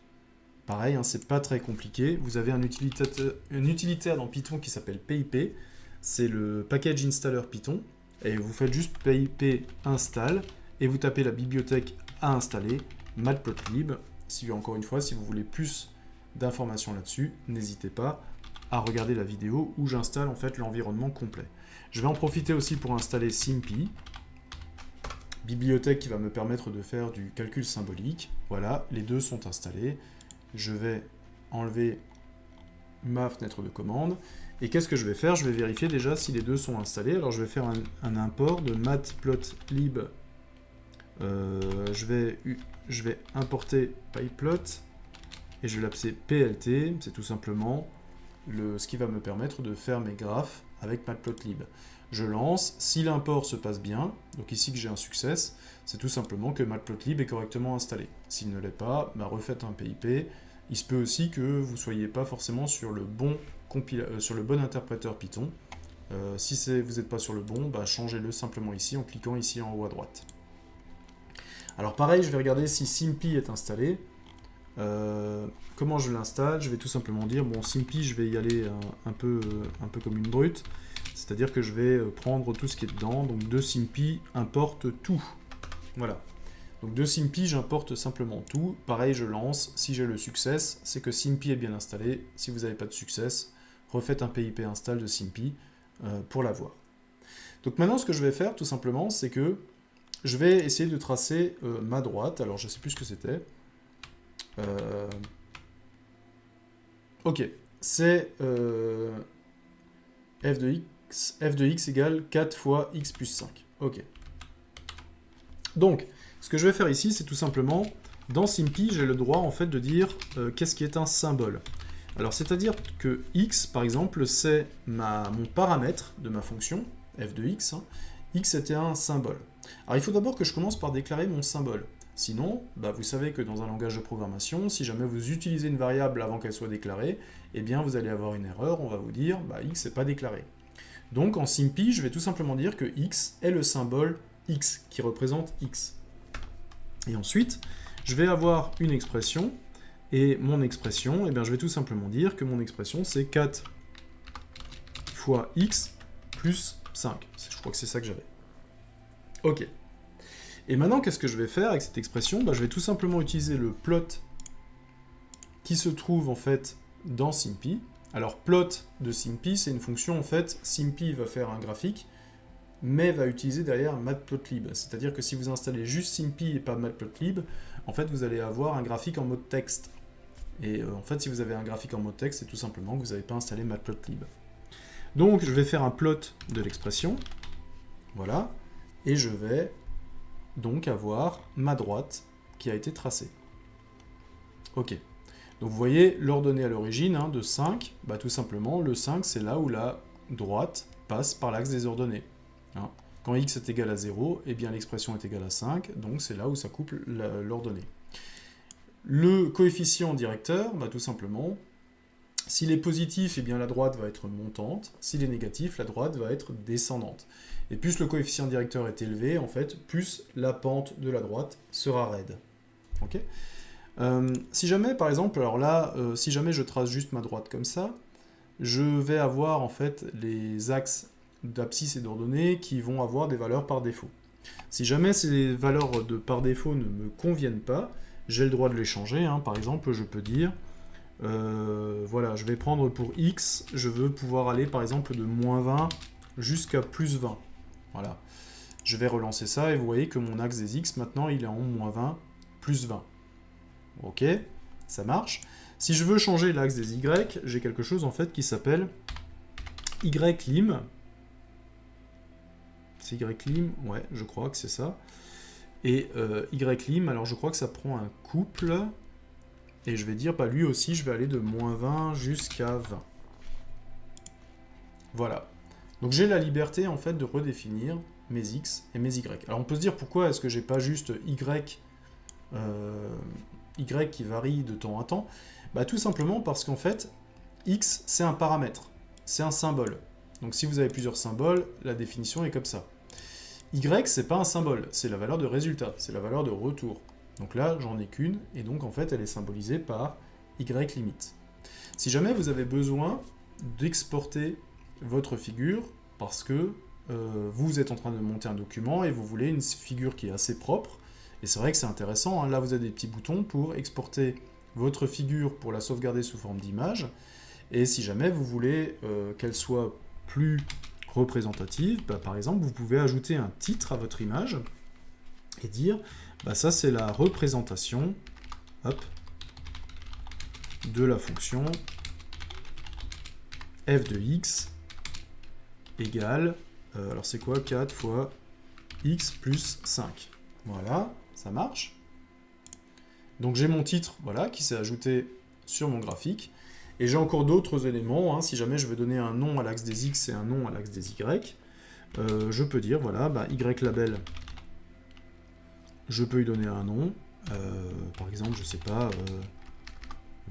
pareil, c'est pas très compliqué. Vous avez un utilitaire dans Python qui s'appelle PIP. C'est le package installer Python. Et vous faites juste PIP install et vous tapez la bibliothèque à installer, Matplotlib. Encore une fois, si vous voulez plus d'informations là-dessus, n'hésitez pas à regarder la vidéo où j'installe en fait l'environnement complet. Je vais en profiter aussi pour installer SymPy, bibliothèque qui va me permettre de faire du calcul symbolique. Voilà, les deux sont installés. Je vais enlever ma fenêtre de commande. Et qu'est-ce que je vais faire? Je vais vérifier déjà si les deux sont installés. Alors je vais faire un import de matplotlib je vais importer pyplot et je vais l'appeler plt, c'est tout simplement ce qui va me permettre de faire mes graphes avec matplotlib. Je lance, si l'import se passe bien, donc ici que j'ai un success, c'est tout simplement que matplotlib est correctement installé. S'il ne l'est pas, bah refaites un PIP. Il se peut aussi que vous ne soyez pas forcément sur le bon interpréteur Python. Si vous n'êtes pas sur le bon, bah changez-le simplement ici en cliquant ici en haut à droite. Alors pareil, je vais regarder si Simpy est installé. Comment je l'installe? Je vais tout simplement dire, bon, Simpy, je vais y aller un peu comme une brute. C'est-à-dire que je vais prendre tout ce qui est dedans. Donc de Simpy, importe tout. Voilà. Donc de Simpy, j'importe simplement tout. Pareil, je lance. Si j'ai le success, c'est que Simpy est bien installé. Si vous n'avez pas de success, refaites un PIP install de Simpy pour l'avoir. Donc maintenant, ce que je vais faire, tout simplement, c'est que je vais essayer de tracer ma droite. Alors, je ne sais plus ce que c'était. Ok, c'est f de x égale 4 fois x plus 5. Ok. Donc, ce que je vais faire ici, c'est tout simplement, dans Simpy, j'ai le droit en fait de dire qu'est-ce qui est un symbole. Alors, c'est-à-dire que x, par exemple, c'est mon paramètre de ma fonction, f de x. X était un symbole. Alors, il faut d'abord que je commence par déclarer mon symbole. Sinon, bah, vous savez que dans un langage de programmation, si jamais vous utilisez une variable avant qu'elle soit déclarée, eh bien, vous allez avoir une erreur, on va vous dire, bah, x n'est pas déclaré. Donc, en Simpy, je vais tout simplement dire que x est le symbole x, qui représente x. Et ensuite, je vais avoir une expression, et mon expression, eh bien, je vais tout simplement dire que mon expression, c'est 4 fois x plus 5. Je crois que c'est ça que j'avais. Ok. Et maintenant, qu'est-ce que je vais faire avec cette expression? Bah, je vais tout simplement utiliser le plot qui se trouve en fait dans Simpy. Alors, plot de Simpy, c'est une fonction, en fait, Simpy va faire un graphique, mais va utiliser derrière matplotlib. C'est-à-dire que si vous installez juste Simpy et pas matplotlib, en fait, vous allez avoir un graphique en mode texte. Et en fait, si vous avez un graphique en mode texte, c'est tout simplement que vous n'avez pas installé matplotlib. Donc, je vais faire un plot de l'expression. Voilà. Et je vais donc avoir ma droite qui a été tracée. Ok. Donc vous voyez, l'ordonnée à l'origine de 5, bah, tout simplement, le 5, c'est là où la droite passe par l'axe des ordonnées. Quand x est égal à 0, eh bien l'expression est égale à 5, donc c'est là où ça coupe l'ordonnée. Le coefficient directeur, bah, tout simplement, s'il est positif, eh bien la droite va être montante, s'il est négatif, la droite va être descendante. Et plus le coefficient directeur est élevé, en fait, plus la pente de la droite sera raide. Ok. Si jamais, par exemple, alors là, si jamais je trace juste ma droite comme ça, je vais avoir en fait les axes d'abscisse et d'ordonnée qui vont avoir des valeurs par défaut. Si jamais ces valeurs par défaut ne me conviennent pas, j'ai le droit de les changer. Par exemple, je peux dire, voilà, je vais prendre pour x, je veux pouvoir aller par exemple de moins 20 jusqu'à plus 20. Voilà. Je vais relancer ça et vous voyez que mon axe des x, maintenant, il est en moins 20, plus 20. Ok, ça marche. Si je veux changer l'axe des y, j'ai quelque chose en fait qui s'appelle ylim. C'est ylim, ouais, je crois que c'est ça. Et ylim, alors je crois que ça prend un couple. Et je vais dire, bah lui aussi, je vais aller de moins 20 jusqu'à 20. Voilà. Donc j'ai la liberté en fait de redéfinir mes x et mes y. Alors on peut se dire pourquoi est-ce que j'ai pas juste y qui varie de temps à temps? Bah, tout simplement parce qu'en fait, x c'est un paramètre, c'est un symbole. Donc si vous avez plusieurs symboles, la définition est comme ça. Y c'est pas un symbole, c'est la valeur de résultat, c'est la valeur de retour. Donc là, j'en ai qu'une, et donc en fait, elle est symbolisée par y limite. Si jamais vous avez besoin d'exporter votre figure, parce que vous êtes en train de monter un document et vous voulez une figure qui est assez propre, et c'est vrai que c'est intéressant, là vous avez des petits boutons pour exporter votre figure pour la sauvegarder sous forme d'image, et si jamais vous voulez qu'elle soit plus représentative, bah, par exemple, vous pouvez ajouter un titre à votre image, et dire, bah, ça c'est la représentation de la fonction f de x égale, alors c'est quoi 4 fois x plus 5. Voilà. ça marche. Donc j'ai mon titre, voilà, qui s'est ajouté sur mon graphique. Et j'ai encore d'autres éléments, hein, si jamais je veux donner un nom à l'axe des X et un nom à l'axe des Y. Je peux dire, voilà, Y-label, je peux lui donner un nom. Par exemple, je sais pas,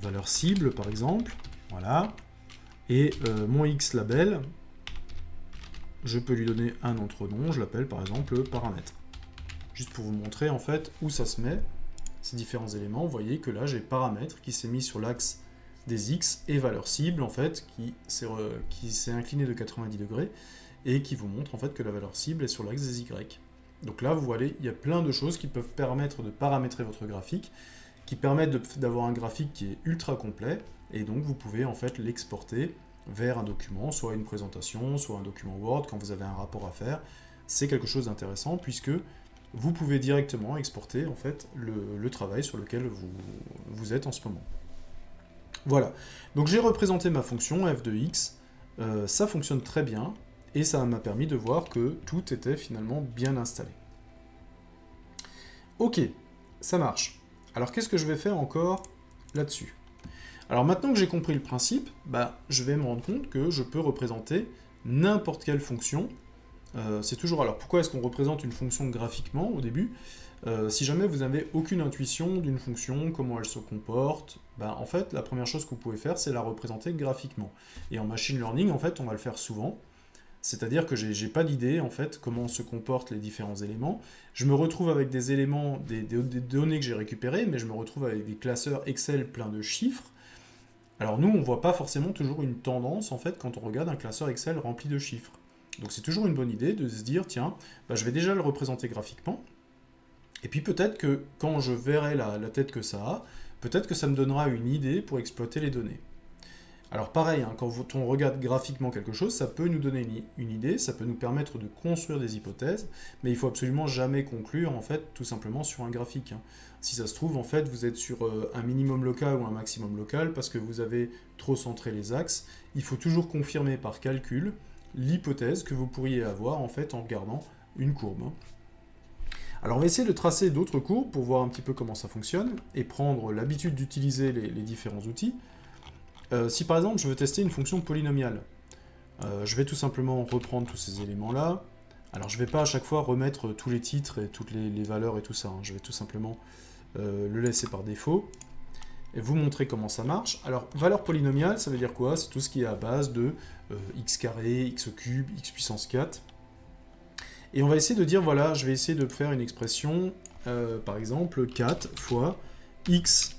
valeur cible, par exemple. Voilà. Et mon X-label, je peux lui donner un autre nom, je l'appelle par exemple paramètre. Juste pour vous montrer en fait où ça se met, ces différents éléments. Vous voyez que là j'ai paramètre qui s'est mis sur l'axe des X et valeur cible en fait, qui s'est incliné de 90 degrés et qui vous montre en fait que la valeur cible est sur l'axe des Y. Donc là vous voyez, il y a plein de choses qui peuvent permettre de paramétrer votre graphique, qui permettent d'avoir un graphique qui est ultra complet, et donc vous pouvez en fait l'exporter vers un document, soit une présentation, soit un document Word, quand vous avez un rapport à faire. C'est quelque chose d'intéressant puisque vous pouvez directement exporter en fait le travail sur lequel vous êtes en ce moment. Voilà, donc j'ai représenté ma fonction f de x, ça fonctionne très bien, et ça m'a permis de voir que tout était finalement bien installé. Ok, ça marche. Alors qu'est-ce que je vais faire encore là-dessus? Alors maintenant que j'ai compris le principe, je vais me rendre compte que je peux représenter n'importe quelle fonction. C'est toujours, alors pourquoi est-ce qu'on représente une fonction graphiquement au début? Si jamais vous n'avez aucune intuition d'une fonction, comment elle se comporte, en fait la première chose que vous pouvez faire c'est la représenter graphiquement. Et en machine learning en fait on va le faire souvent. C'est-à-dire que j'ai pas d'idée en fait comment se comportent les différents éléments. Je me retrouve avec des éléments, des données que j'ai récupérées, mais je me retrouve avec des classeurs Excel pleins de chiffres. Alors nous, on voit pas forcément toujours une tendance en fait quand on regarde un classeur Excel rempli de chiffres. Donc c'est toujours une bonne idée de se dire, tiens, je vais déjà le représenter graphiquement, et puis peut-être que quand je verrai la tête que ça a, peut-être que ça me donnera une idée pour exploiter les données. Alors pareil, hein, quand on regarde graphiquement quelque chose, ça peut nous donner une idée, ça peut nous permettre de construire des hypothèses, mais il faut absolument jamais conclure en fait tout simplement sur un graphique. Hein. Si ça se trouve, en fait, vous êtes sur un minimum local ou un maximum local parce que vous avez trop centré les axes. Il faut toujours confirmer par calcul l'hypothèse que vous pourriez avoir en fait en regardant une courbe. Hein. Alors on va essayer de tracer d'autres courbes pour voir un petit peu comment ça fonctionne et prendre l'habitude d'utiliser les différents outils. Si par exemple je veux tester une fonction polynomiale, je vais tout simplement reprendre tous ces éléments-là. Alors je ne vais pas à chaque fois remettre tous les titres et toutes les valeurs et tout ça, hein. Je vais tout simplement le laisser par défaut et vous montrer comment ça marche. Alors valeur polynomiale, ça veut dire quoi? C'est tout ce qui est à base de x carré, x au cube, x puissance 4. Et on va essayer de dire, voilà, je vais essayer de faire une expression, par exemple 4 fois x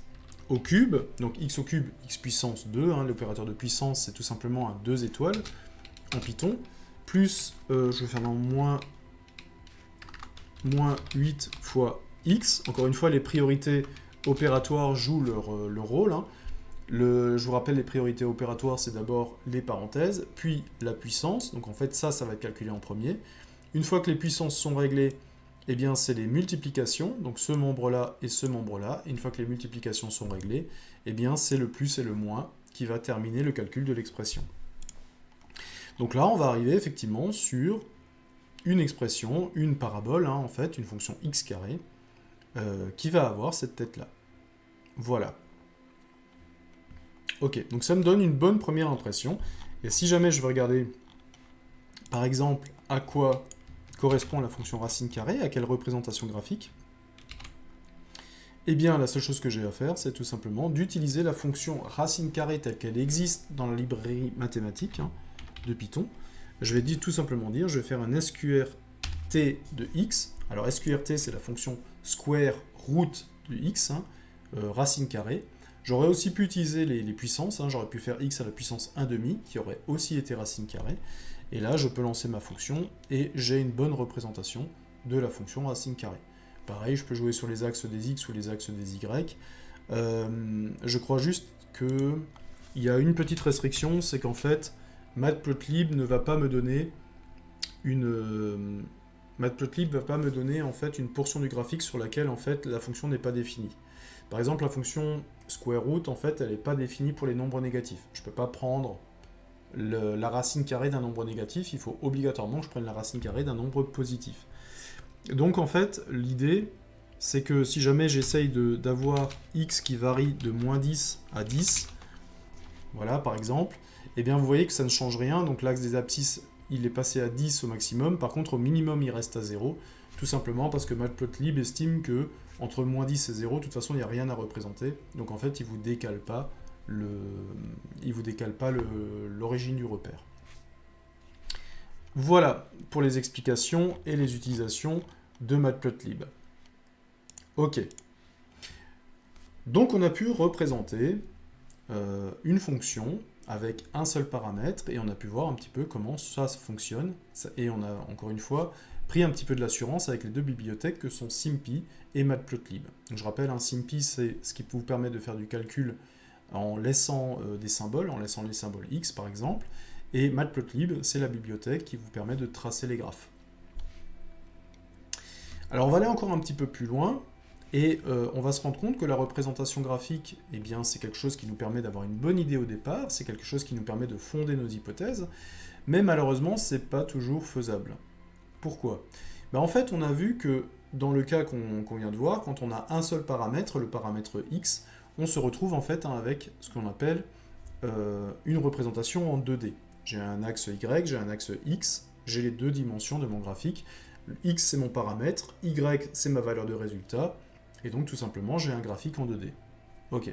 au cube, donc x au cube, x puissance 2, hein, l'opérateur de puissance c'est tout simplement un 2 étoiles en Python, plus, je vais faire dans moins 8 fois x, encore une fois les priorités opératoires jouent leur rôle, hein. Je vous rappelle les priorités opératoires c'est d'abord les parenthèses, puis la puissance, donc en fait ça va être calculé en premier. Une fois que les puissances sont réglées, eh bien c'est les multiplications, donc ce membre-là et ce membre-là. Une fois que les multiplications sont réglées, eh bien c'est le plus et le moins qui va terminer le calcul de l'expression. Donc là, on va arriver effectivement sur une expression, une parabole, hein, en fait, une fonction x carré, qui va avoir cette tête-là. Voilà. Ok, donc ça me donne une bonne première impression. Et si jamais je veux regarder, par exemple, à quoi correspond la fonction racine carrée, à quelle représentation graphique, eh bien la seule chose que j'ai à faire, c'est tout simplement d'utiliser la fonction racine carrée telle qu'elle existe dans la librairie mathématique hein, de Python. Je vais tout simplement dire, je vais faire un sqrt de x. Alors sqrt, c'est la fonction square root de x, hein, racine carrée. J'aurais aussi pu utiliser les puissances, hein, j'aurais pu faire x à la puissance 1/2, qui aurait aussi été racine carrée. Et là, je peux lancer ma fonction et j'ai une bonne représentation de la fonction racine carrée. Pareil, je peux jouer sur les axes des x ou les axes des y. Je crois juste qu'il y a une petite restriction, c'est qu'en fait, matplotlib ne va pas me donner matplotlib va pas me donner en fait une portion du graphique sur laquelle en fait la fonction n'est pas définie. Par exemple, la fonction square root, en fait, elle n'est pas définie pour les nombres négatifs. Je ne peux pas prendre la racine carrée d'un nombre négatif, il faut obligatoirement que je prenne la racine carrée d'un nombre positif. Donc en fait, l'idée, c'est que si jamais j'essaye d'avoir x qui varie de moins 10 à 10, voilà par exemple, eh bien vous voyez que ça ne change rien, donc l'axe des abscisses il est passé à 10 au maximum, par contre au minimum il reste à 0, tout simplement parce que Matplotlib estime que entre moins 10 et 0, de toute façon il n'y a rien à représenter, donc en fait il ne vous décale pas l'origine du repère. Voilà pour les explications et les utilisations de Matplotlib. Ok. Donc on a pu représenter une fonction avec un seul paramètre et on a pu voir un petit peu comment ça fonctionne. Et on a encore une fois pris un petit peu de l'assurance avec les deux bibliothèques que sont SymPy et Matplotlib. Donc, je rappelle, SymPy c'est ce qui vous permet de faire du calcul en laissant des symboles, en laissant les symboles X par exemple. Et Matplotlib, c'est la bibliothèque qui vous permet de tracer les graphes. Alors on va aller encore un petit peu plus loin, et on va se rendre compte que la représentation graphique, eh bien, c'est quelque chose qui nous permet d'avoir une bonne idée au départ, c'est quelque chose qui nous permet de fonder nos hypothèses, mais malheureusement, c'est pas toujours faisable. Pourquoi? En fait, on a vu que dans le cas qu'on vient de voir, quand on a un seul paramètre, le paramètre x, on se retrouve en fait avec ce qu'on appelle une représentation en 2D. J'ai un axe y, j'ai un axe x, j'ai les deux dimensions de mon graphique. X c'est mon paramètre, y c'est ma valeur de résultat, et donc tout simplement j'ai un graphique en 2D. Ok.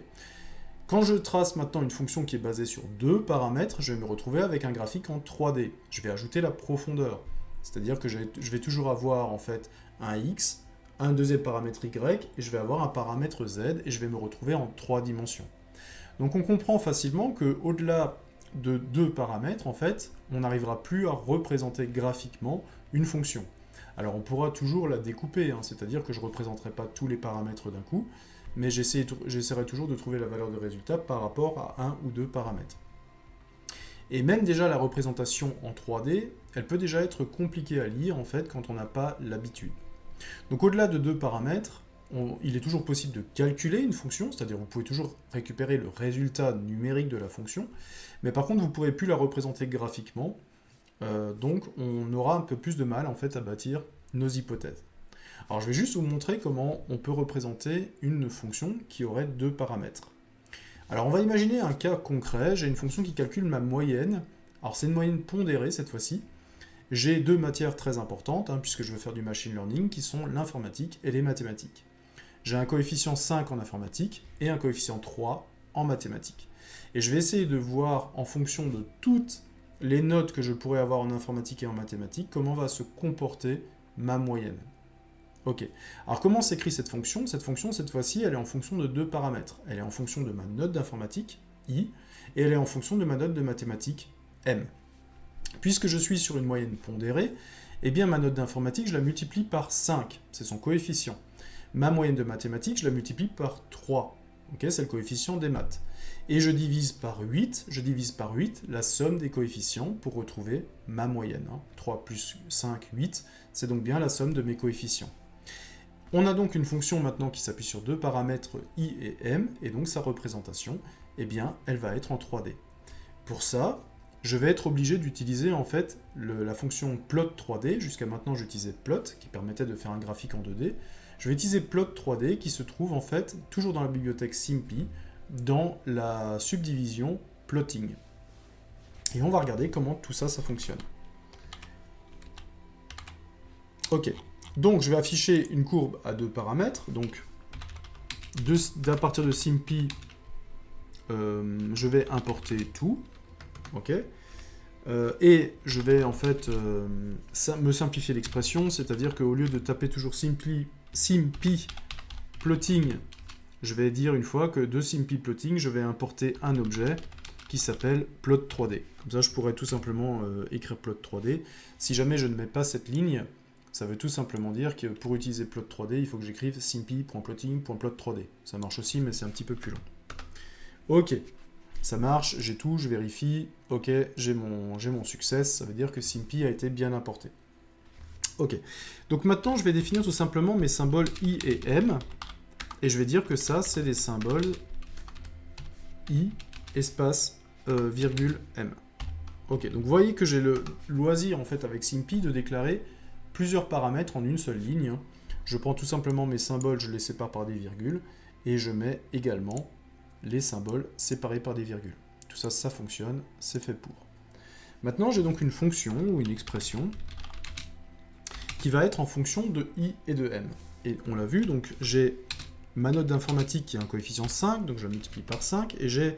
Quand je trace maintenant une fonction qui est basée sur deux paramètres, je vais me retrouver avec un graphique en 3D. Je vais ajouter la profondeur, c'est-à-dire que je vais toujours avoir en fait un x, un deuxième paramètre y, et je vais avoir un paramètre z, et je vais me retrouver en 3 dimensions. Donc on comprend facilement qu'au-delà de deux paramètres, en fait, on n'arrivera plus à représenter graphiquement une fonction. Alors on pourra toujours la découper, c'est-à-dire que je ne représenterai pas tous les paramètres d'un coup, mais j'essaierai toujours de trouver la valeur de résultat par rapport à un ou deux paramètres. Et même déjà la représentation en 3D, elle peut déjà être compliquée à lire en fait quand on n'a pas l'habitude. Donc au-delà de deux paramètres, il est toujours possible de calculer une fonction, c'est-à-dire vous pouvez toujours récupérer le résultat numérique de la fonction, mais par contre vous ne pourrez plus la représenter graphiquement, donc on aura un peu plus de mal en fait à bâtir nos hypothèses. Alors je vais juste vous montrer comment on peut représenter une fonction qui aurait deux paramètres. Alors on va imaginer un cas concret, j'ai une fonction qui calcule ma moyenne, alors c'est une moyenne pondérée cette fois-ci. J'ai deux matières très importantes, puisque je veux faire du machine learning, qui sont l'informatique et les mathématiques. J'ai un coefficient 5 en informatique et un coefficient 3 en mathématiques. Et je vais essayer de voir, en fonction de toutes les notes que je pourrais avoir en informatique et en mathématiques, comment va se comporter ma moyenne. Ok. Alors comment s'écrit cette fonction? Cette fonction, cette fois-ci, elle est en fonction de deux paramètres. Elle est en fonction de ma note d'informatique, I, et elle est en fonction de ma note de mathématiques, M. Puisque je suis sur une moyenne pondérée, eh bien ma note d'informatique, je la multiplie par 5, c'est son coefficient. Ma moyenne de mathématiques, je la multiplie par 3, okay, c'est le coefficient des maths. Et je divise par 8 la somme des coefficients pour retrouver ma moyenne. 3 plus 5, 8, c'est donc bien la somme de mes coefficients. On a donc une fonction maintenant qui s'appuie sur deux paramètres i et m, et donc sa représentation, eh bien, elle va être en 3D. Pour ça, je vais être obligé d'utiliser en fait la fonction plot 3D. Jusqu'à maintenant, j'utilisais plot qui permettait de faire un graphique en 2D. Je vais utiliser plot 3D qui se trouve en fait toujours dans la bibliothèque SymPy dans la subdivision plotting. Et on va regarder comment tout ça, ça fonctionne. Ok, donc je vais afficher une courbe à deux paramètres. Donc à partir de SymPy, je vais importer tout. Ok, et je vais en fait me simplifier l'expression, c'est-à-dire qu'au lieu de taper toujours SymPy plotting, je vais dire une fois que de SymPy plotting, je vais importer un objet qui s'appelle plot 3D. Comme ça, je pourrais tout simplement écrire plot 3D. Si jamais je ne mets pas cette ligne, ça veut tout simplement dire que pour utiliser plot 3D, il faut que j'écrive sympy.plotting.plot3D. Ça marche aussi, mais c'est un petit peu plus long. Ok. Ça marche, j'ai tout, je vérifie, ok, j'ai mon succès, ça veut dire que SymPy a été bien importé. Ok, donc maintenant je vais définir tout simplement mes symboles I et M, et je vais dire que ça c'est les symboles I, espace, virgule, M. Ok, donc vous voyez que j'ai le loisir en fait avec SymPy de déclarer plusieurs paramètres en une seule ligne. Je prends tout simplement mes symboles, je les sépare par des virgules, et je mets également les symboles séparés par des virgules. Tout ça, ça fonctionne, c'est fait pour. Maintenant, j'ai donc une fonction ou une expression qui va être en fonction de i et de m. Et on l'a vu, donc j'ai ma note d'informatique qui a un coefficient 5, donc je la multiplie par 5, et j'ai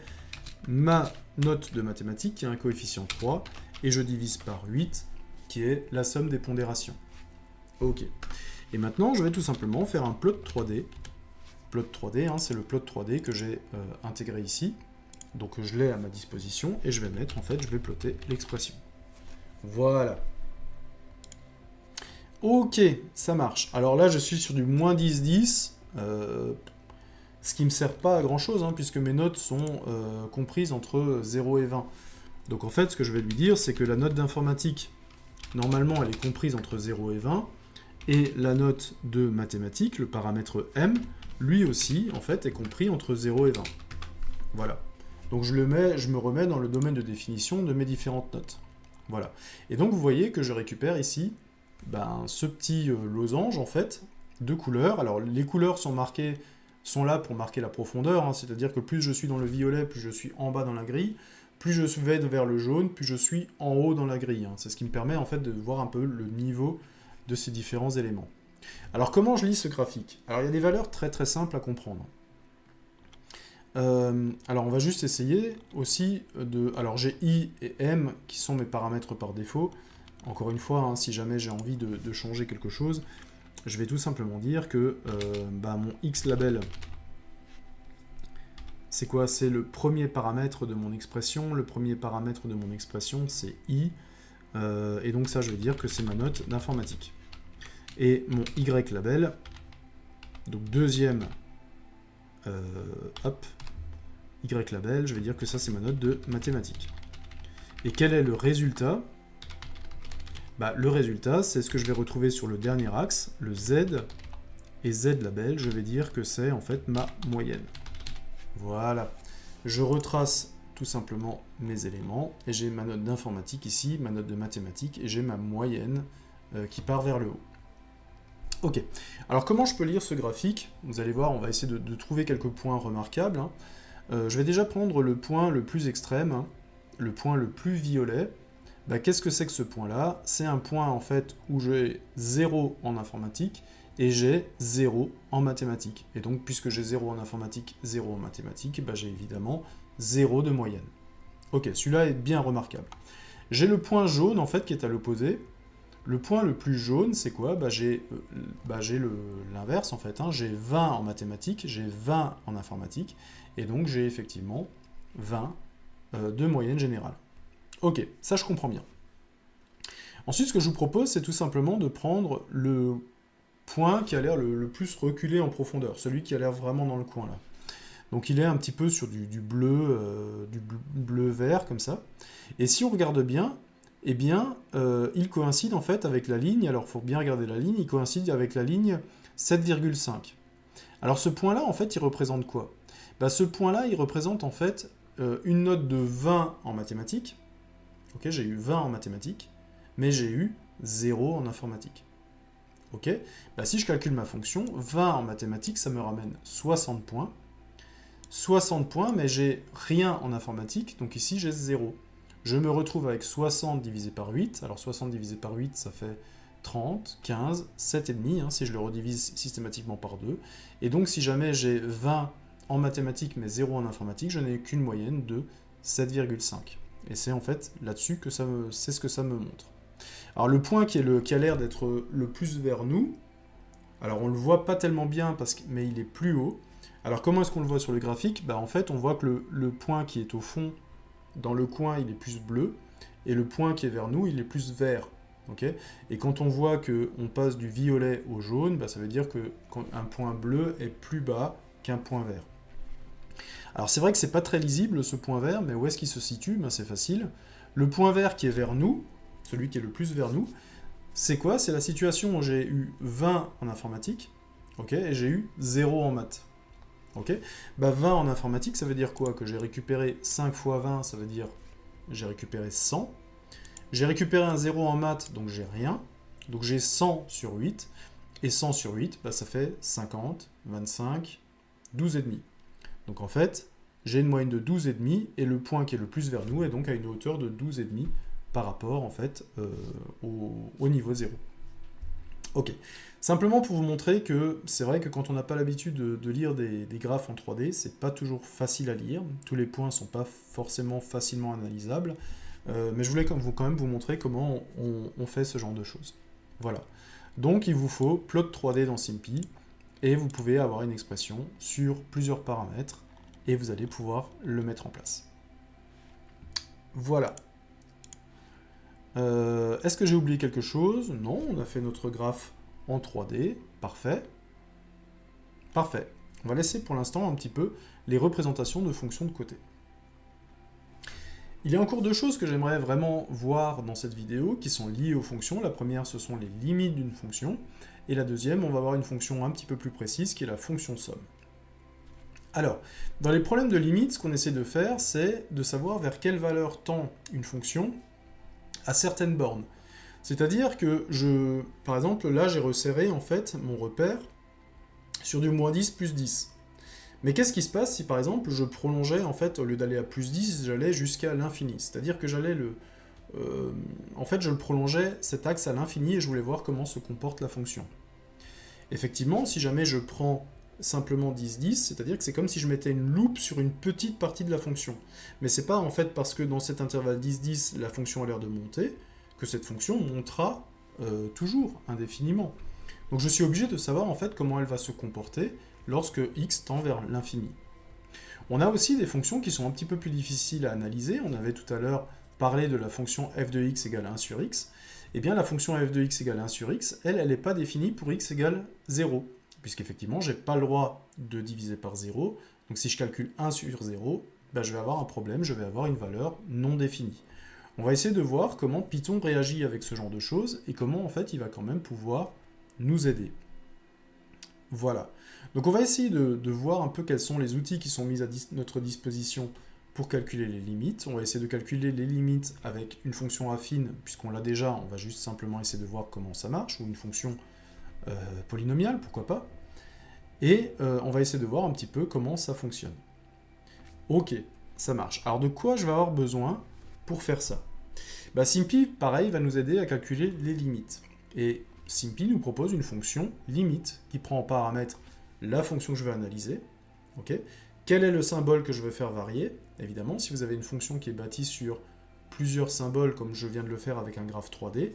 ma note de mathématiques qui a un coefficient 3, et je divise par 8, qui est la somme des pondérations. Ok. Et maintenant, je vais tout simplement faire un plot 3D. Plot 3D, hein, c'est le plot 3D que j'ai intégré ici. Donc je l'ai à ma disposition, et je vais mettre, en fait, je vais plotter l'expression. Voilà. Ok, ça marche. Alors là, je suis sur du moins 10, 10, ce qui ne me sert pas à grand chose, hein, puisque mes notes sont comprises entre 0 et 20. Donc en fait, ce que je vais lui dire, c'est que la note d'informatique, normalement, elle est comprise entre 0 et 20, et la note de mathématiques, le paramètre m, lui aussi, en fait, est compris entre 0 et 20. Voilà. Donc je me remets dans le domaine de définition de mes différentes notes. Voilà. Et donc vous voyez que je récupère ici ce petit losange, en fait, de couleurs. Alors les couleurs sont là pour marquer la profondeur, hein, c'est-à-dire que plus je suis dans le violet, plus je suis en bas dans la grille, plus je vais vers le jaune, plus je suis en haut dans la grille. Hein. C'est ce qui me permet en fait de voir un peu le niveau de ces différents éléments. Alors comment je lis ce graphique? Alors il y a des valeurs très très simples à comprendre. Alors on va juste essayer aussi de... Alors j'ai i et m qui sont mes paramètres par défaut. Encore une fois, hein, si jamais j'ai envie de changer quelque chose, je vais tout simplement dire que mon x label, c'est quoi? C'est le premier paramètre de mon expression. Le premier paramètre de mon expression, c'est i. Et donc ça, je vais dire que c'est ma note d'informatique. Et mon y label, donc deuxième y label, je vais dire que ça, c'est ma note de mathématiques. Et quel est le résultat? Le résultat, c'est ce que je vais retrouver sur le dernier axe, le Z, et Z label, je vais dire que c'est en fait ma moyenne. Voilà. Je retrace tout simplement mes éléments, et j'ai ma note d'informatique ici, ma note de mathématiques, et j'ai ma moyenne qui part vers le haut. Ok. Alors comment je peux lire ce graphique? Vous allez voir, on va essayer de trouver quelques points remarquables. Hein. Je vais déjà prendre le point le plus extrême, hein, le point le plus violet. Qu'est-ce que c'est que ce point-là? C'est un point en fait où j'ai 0 en informatique et j'ai 0 en mathématiques. Et donc puisque j'ai 0 en informatique, 0 en mathématiques, j'ai évidemment 0 de moyenne. Ok, celui-là est bien remarquable. J'ai le point jaune en fait qui est à l'opposé. Le point le plus jaune, c'est quoi? J'ai l'inverse en fait. Hein. J'ai 20 en mathématiques, j'ai 20 en informatique, et donc j'ai effectivement 20 de moyenne générale. Ok, ça je comprends bien. Ensuite, ce que je vous propose, c'est tout simplement de prendre le point qui a l'air le plus reculé en profondeur, celui qui a l'air vraiment dans le coin là. Donc il est un petit peu sur du bleu-vert comme ça. Et si on regarde bien, eh bien, il coïncide en fait avec la ligne, alors il faut bien regarder la ligne, il coïncide avec la ligne 7,5. Alors ce point-là, en fait, il représente quoi? Ce point-là, il représente en fait une note de 20 en mathématiques. Ok, j'ai eu 20 en mathématiques, mais j'ai eu 0 en informatique. Ok, si je calcule ma fonction, 20 en mathématiques, ça me ramène 60 points. 60 points, mais j'ai rien en informatique, donc ici j'ai 0. Je me retrouve avec 60 divisé par 8. Alors 60 divisé par 8, ça fait 30, 15, 7,5, hein, si je le redivise systématiquement par 2. Et donc si jamais j'ai 20 en mathématiques, mais 0 en informatique, je n'ai qu'une moyenne de 7,5. Et c'est en fait là-dessus que c'est ce que ça me montre. Alors le point qui a l'air d'être le plus vers nous, alors on le voit pas tellement bien, mais il est plus haut. Alors comment est-ce qu'on le voit sur le graphique? En fait, on voit que le point qui est au fond, dans le coin, il est plus bleu, et le point qui est vers nous, il est plus vert. Okay, et quand on voit qu'on passe du violet au jaune, ça veut dire qu'un point bleu est plus bas qu'un point vert. Alors c'est vrai que c'est pas très lisible ce point vert, mais où est-ce qu'il se situe? C'est facile. Le point vert qui est vers nous, celui qui est le plus vers nous, c'est quoi? C'est la situation où j'ai eu 20 en informatique, okay, et j'ai eu 0 en maths. Okay, 20 en informatique, ça veut dire quoi? Que j'ai récupéré 5 fois 20, ça veut dire j'ai récupéré 100. J'ai récupéré un 0 en maths, donc j'ai rien. Donc j'ai 100 sur 8. Et 100 sur 8, bah, ça fait 50, 25, 12,5. Donc en fait, j'ai une moyenne de 12,5 et le point qui est le plus vers nous est donc à une hauteur de 12,5 par rapport en fait au niveau 0. Ok, simplement pour vous montrer que c'est vrai que quand on n'a pas l'habitude de lire des graphes en 3D, c'est pas toujours facile à lire, tous les points sont pas forcément facilement analysables, mais je voulais quand même vous montrer comment on fait ce genre de choses. Voilà, donc il vous faut plot 3D dans SIMPy, et vous pouvez avoir une expression sur plusieurs paramètres, et vous allez pouvoir le mettre en place. Voilà. Est-ce que j'ai oublié quelque chose? Non, on a fait notre graphe en 3D. Parfait. Parfait. On va laisser pour l'instant un petit peu les représentations de fonctions de côté. Il y a encore deux choses que j'aimerais vraiment voir dans cette vidéo qui sont liées aux fonctions. La première, ce sont les limites d'une fonction. Et la deuxième, on va voir une fonction un petit peu plus précise qui est la fonction somme. Alors, dans les problèmes de limite, ce qu'on essaie de faire, c'est de savoir vers quelle valeur tend une fonction à certaines bornes. C'est-à-dire que par exemple, là, j'ai resserré en fait mon repère sur du moins 10 plus 10. Mais qu'est-ce qui se passe si par exemple je prolongeais, en fait, au lieu d'aller à plus 10, j'allais jusqu'à l'infini? C'est-à-dire que j'allais en fait, je le prolongeais cet axe à l'infini et je voulais voir comment se comporte la fonction. Effectivement, si jamais je prends simplement 10-10, c'est-à-dire que c'est comme si je mettais une loupe sur une petite partie de la fonction. Mais c'est pas en fait parce que dans cet intervalle 10-10, la fonction a l'air de monter, que cette fonction montera toujours, indéfiniment. Donc je suis obligé de savoir en fait comment elle va se comporter lorsque x tend vers l'infini. On a aussi des fonctions qui sont un petit peu plus difficiles à analyser. On avait tout à l'heure parlé de la fonction f de x égale 1 sur x. Eh bien la fonction f de x égale 1 sur x, elle n'est pas définie pour x égale 0. Puisqu'effectivement, je n'ai pas le droit de diviser par 0. Donc si je calcule 1 sur 0, ben, je vais avoir un problème, je vais avoir une valeur non définie. On va essayer de voir comment Python réagit avec ce genre de choses et comment en fait il va quand même pouvoir nous aider. Voilà. Donc on va essayer de voir un peu quels sont les outils qui sont mis à notre disposition pour calculer les limites. On va essayer de calculer les limites avec une fonction affine, puisqu'on l'a déjà, on va juste simplement essayer de voir comment ça marche, ou une fonction polynomiale, pourquoi pas. Et on va essayer de voir un petit peu comment ça fonctionne. Ok, ça marche. Alors de quoi je vais avoir besoin pour faire ça? Bah, SIMPy, pareil, va nous aider à calculer les limites. Et SIMPy nous propose une fonction limite qui prend en paramètre la fonction que je vais analyser. Okay. Quel est le symbole que je veux faire varier? Évidemment, si vous avez une fonction qui est bâtie sur plusieurs symboles, comme je viens de le faire avec un graphe 3D,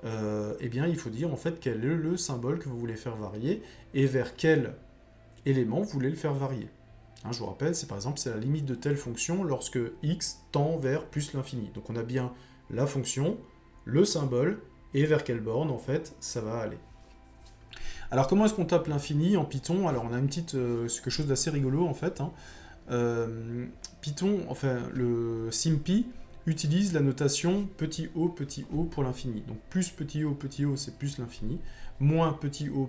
eh bien, il faut dire en fait quel est le symbole que vous voulez faire varier et vers quel élément vous voulez le faire varier. Hein, je vous rappelle, c'est par exemple c'est la limite de telle fonction lorsque x tend vers plus l'infini. Donc on a bien la fonction, le symbole et vers quelle borne en fait ça va aller. Alors comment est-ce qu'on tape l'infini en Python? Alors on a une petite quelque chose d'assez rigolo en fait. Hein. Python, enfin le SIMPy utilise la notation petit o pour l'infini. Donc plus petit o c'est plus l'infini, moins petit o,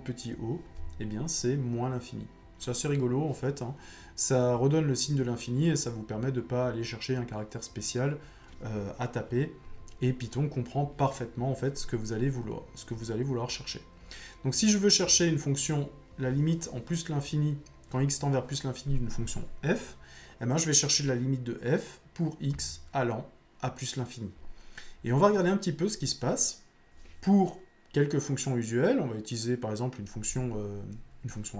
eh bien c'est moins l'infini. C'est assez rigolo en fait, hein. Ça redonne le signe de l'infini et ça vous permet de ne pas aller chercher un caractère spécial à taper, et Python comprend parfaitement en fait ce que vous allez vouloir chercher. Donc si je veux chercher une fonction, la limite en plus l'infini, quand x tend vers plus l'infini d'une fonction f, eh ben, je vais chercher la limite de f pour x allant à plus l'infini. Et on va regarder un petit peu ce qui se passe pour quelques fonctions usuelles. On va utiliser par exemple une fonction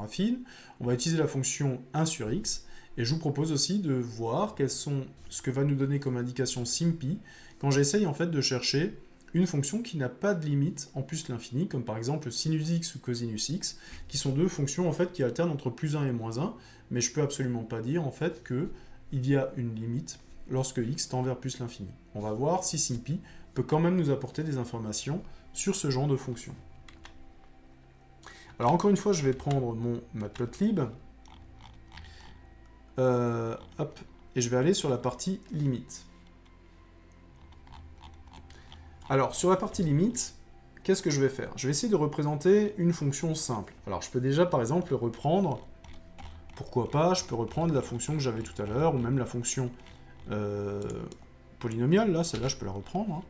affine. On va utiliser la fonction 1 sur x. Et je vous propose aussi de voir ce que va nous donner comme indication SIMPy quand j'essaye en fait de chercher une fonction qui n'a pas de limite en plus l'infini, comme par exemple sinus x ou cosinus x, qui sont deux fonctions en fait qui alternent entre plus 1 et moins 1, mais je peux absolument pas dire en fait qu'il y a une limite lorsque x tend vers plus l'infini. On va voir si SIMPy peut quand même nous apporter des informations sur ce genre de fonction. Alors encore une fois, je vais prendre mon matplotlib, et je vais aller sur la partie limite. Alors sur la partie limite, qu'est-ce que je vais faire? Je vais essayer de représenter une fonction simple. Alors je peux déjà par exemple reprendre, pourquoi pas, je peux reprendre la fonction que j'avais tout à l'heure, ou même la fonction polynomiale, là, celle-là je peux la reprendre. Hein.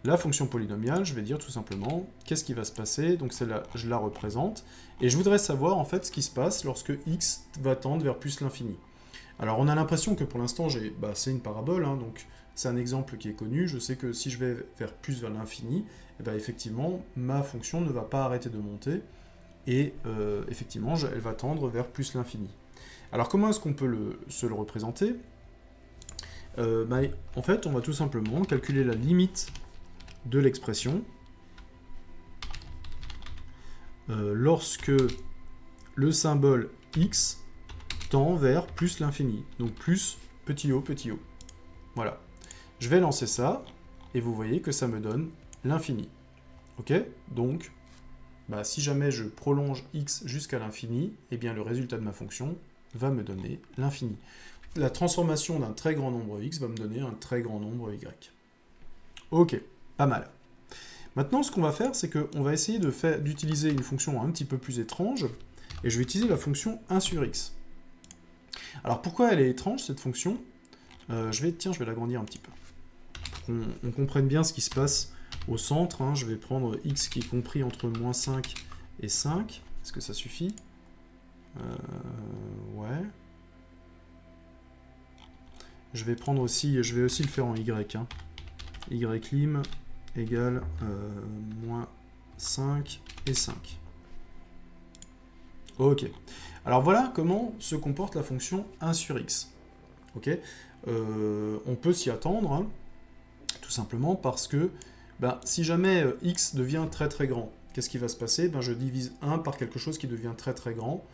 la fonction polynomiale, je vais dire tout simplement qu'est-ce qui va se passer, donc celle-là, je la représente, et je voudrais savoir en fait ce qui se passe lorsque x va tendre vers plus l'infini. Alors on a l'impression que pour l'instant, c'est une parabole, hein, donc c'est un exemple qui est connu, je sais que si je vais vers plus vers l'infini, effectivement, ma fonction ne va pas arrêter de monter, et effectivement, elle va tendre vers plus l'infini. Alors comment est-ce qu'on peut se le représenter? En fait, on va tout simplement calculer la limite de l'expression lorsque le symbole x tend vers plus l'infini, donc plus petit o, petit o. Voilà. Je vais lancer ça, et vous voyez que ça me donne l'infini. Ok? Donc, si jamais je prolonge x jusqu'à l'infini, eh bien le résultat de ma fonction va me donner l'infini. La transformation d'un très grand nombre x va me donner un très grand nombre y. Ok, pas mal. Maintenant, ce qu'on va faire, c'est qu'on va essayer d'utiliser une fonction un petit peu plus étrange, et je vais utiliser la fonction 1 sur x. Alors pourquoi elle est étrange, cette fonction? Je vais l'agrandir un petit peu, pour qu'on comprenne bien ce qui se passe au centre. Hein. Je vais prendre x qui est compris entre moins 5 et 5. Est-ce que ça suffit? Ouais. Je vais aussi le faire en y. Hein. Y' égale moins 5 et 5. Ok. Alors voilà comment se comporte la fonction 1 sur x. Ok. On peut s'y attendre, hein, tout simplement parce que si jamais x devient très très grand, qu'est-ce qui va se passer? Je divise 1 par quelque chose qui devient très très grand.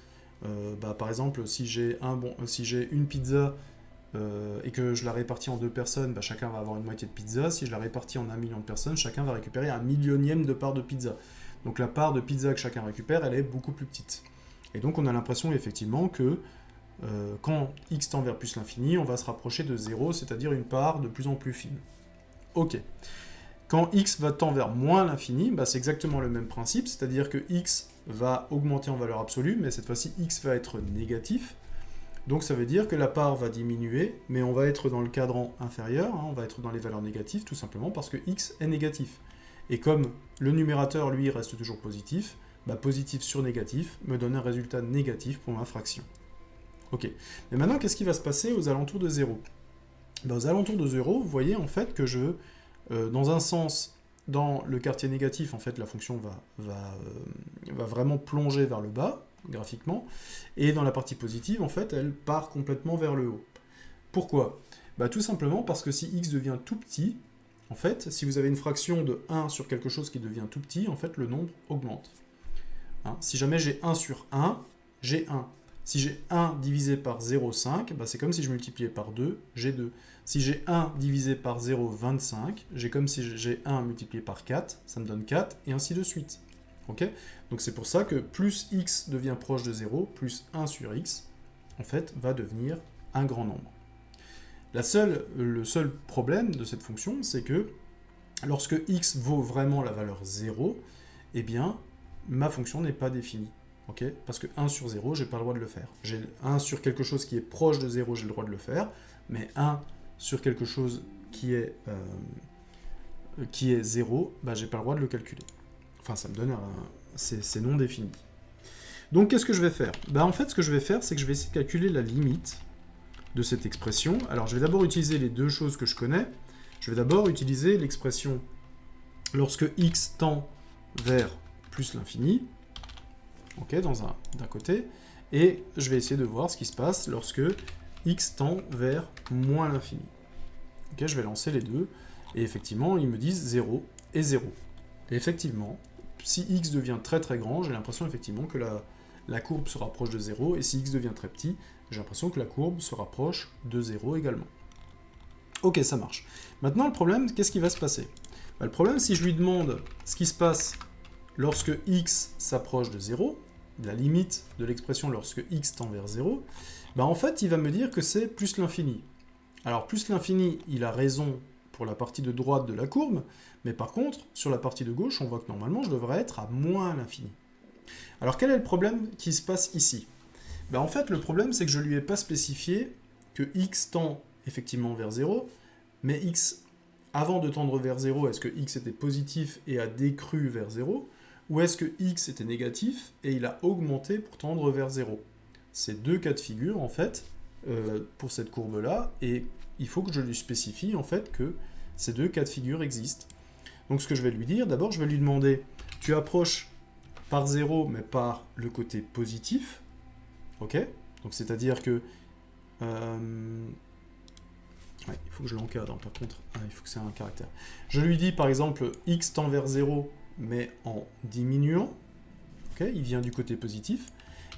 Par exemple, si j'ai une pizza et que je la répartis en 2 personnes, chacun va avoir une moitié de pizza. Si je la répartis en 1 million de personnes, chacun va récupérer un millionième de part de pizza. Donc la part de pizza que chacun récupère, elle est beaucoup plus petite. Et donc on a l'impression effectivement que quand x tend vers plus l'infini, on va se rapprocher de 0, c'est-à-dire une part de plus en plus fine. Ok. Quand x va tend vers moins l'infini, c'est exactement le même principe, c'est-à-dire que x va augmenter en valeur absolue, mais cette fois-ci x va être négatif. Donc ça veut dire que la part va diminuer, mais on va être dans le cadran inférieur, hein, on va être dans les valeurs négatives, tout simplement parce que x est négatif. Et comme le numérateur, lui, reste toujours positif, positif sur négatif me donne un résultat négatif pour ma fraction. Ok. Mais maintenant, qu'est-ce qui va se passer aux alentours de 0? Aux alentours de 0, vous voyez en fait que dans un sens, dans le quartier négatif, en fait, la fonction va vraiment plonger vers le bas, graphiquement, et dans la partie positive, en fait, elle part complètement vers le haut. Pourquoi? Tout simplement parce que si x devient tout petit, en fait, si vous avez une fraction de 1 sur quelque chose qui devient tout petit, en fait, le nombre augmente. Hein, si jamais j'ai 1 sur 1, j'ai 1. Si j'ai 1 divisé par 0,5, c'est comme si je multipliais par 2, j'ai 2. Si j'ai 1 divisé par 0,25, j'ai comme si j'ai 1 multiplié par 4, ça me donne 4, et ainsi de suite. Okay? Donc c'est pour ça que plus x devient proche de 0, plus 1 sur x, en fait, va devenir un grand nombre. Le seul problème de cette fonction, c'est que lorsque x vaut vraiment la valeur 0, eh bien, ma fonction n'est pas définie. Okay? Parce que 1 sur 0, j'ai pas le droit de le faire. J'ai 1 sur quelque chose qui est proche de 0, j'ai le droit de le faire, mais 1 sur quelque chose qui est 0, j'ai pas le droit de le calculer. Enfin, ça me donne c'est non défini. Donc, qu'est-ce que je vais faire? En fait, ce que je vais faire, c'est que je vais essayer de calculer la limite de cette expression. Alors, je vais d'abord utiliser les deux choses que je connais. Je vais d'abord utiliser l'expression lorsque x tend vers plus l'infini, ok, d'un côté, et je vais essayer de voir ce qui se passe lorsque x tend vers moins l'infini. Ok, je vais lancer les deux, et effectivement, ils me disent 0 et 0. Et effectivement, si x devient très très grand, j'ai l'impression effectivement que la courbe se rapproche de 0, et si x devient très petit, j'ai l'impression que la courbe se rapproche de 0 également. Ok, ça marche. Maintenant, le problème, qu'est-ce qui va se passer? Le problème, si je lui demande ce qui se passe lorsque x s'approche de 0, la limite de l'expression lorsque x tend vers 0, en fait, il va me dire que c'est plus l'infini. Alors, plus l'infini, il a raison pour la partie de droite de la courbe, mais par contre, sur la partie de gauche, on voit que normalement, je devrais être à moins l'infini. Alors, quel est le problème qui se passe ici? En fait, le problème, c'est que je ne lui ai pas spécifié que x tend effectivement vers 0, mais x avant de tendre vers 0, est-ce que x était positif et a décru vers 0, ou est-ce que x était négatif et il a augmenté pour tendre vers 0? C'est deux cas de figure, en fait, pour cette courbe-là, et il faut que je lui spécifie, en fait, que ces deux cas de figure existent. Donc ce que je vais lui dire, d'abord, je vais lui demander, tu approches par 0, mais par le côté positif, ok? Donc c'est-à-dire que... ouais, il faut que je l'encadre, hein, par contre, il faut que c'est un caractère. Je lui dis, par exemple, x tend vers 0, mais en diminuant, ok? Il vient du côté positif.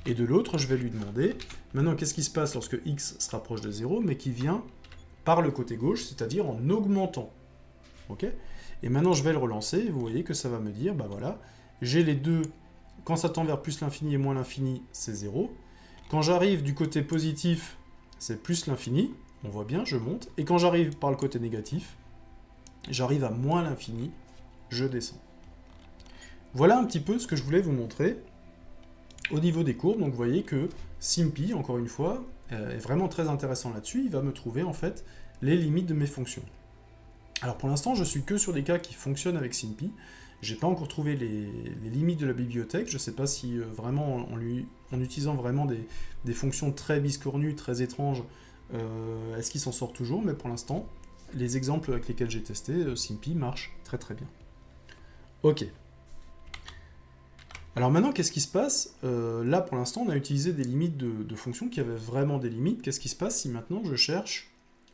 Et de l'autre, je vais lui demander, maintenant, qu'est-ce qui se passe lorsque x se rapproche de 0, mais qui vient par le côté gauche, c'est-à-dire en augmentant. Ok? Et maintenant, je vais le relancer, et vous voyez que ça va me dire, bah voilà, j'ai les deux, quand ça tend vers plus l'infini et moins l'infini, c'est 0. Quand j'arrive du côté positif, c'est plus l'infini, on voit bien, je monte. Et quand j'arrive par le côté négatif, j'arrive à moins l'infini, je descends. Voilà un petit peu ce que je voulais vous montrer au niveau des courbes. Donc vous voyez que SymPy, encore une fois, est vraiment très intéressant là-dessus. Il va me trouver en fait les limites de mes fonctions. Alors pour l'instant, je suis que sur des cas qui fonctionnent avec SymPy. J'ai pas encore trouvé les limites de la bibliothèque. Je ne sais pas si vraiment en utilisant vraiment des fonctions très biscornues, très étranges, est-ce qu'il s'en sort toujours. Mais pour l'instant, les exemples avec lesquels j'ai testé, SymPy marche très très bien. Ok. Alors maintenant, qu'est-ce qui se passe? Là, pour l'instant, on a utilisé des limites de fonctions qui avaient vraiment des limites. Qu'est-ce qui se passe si maintenant je cherche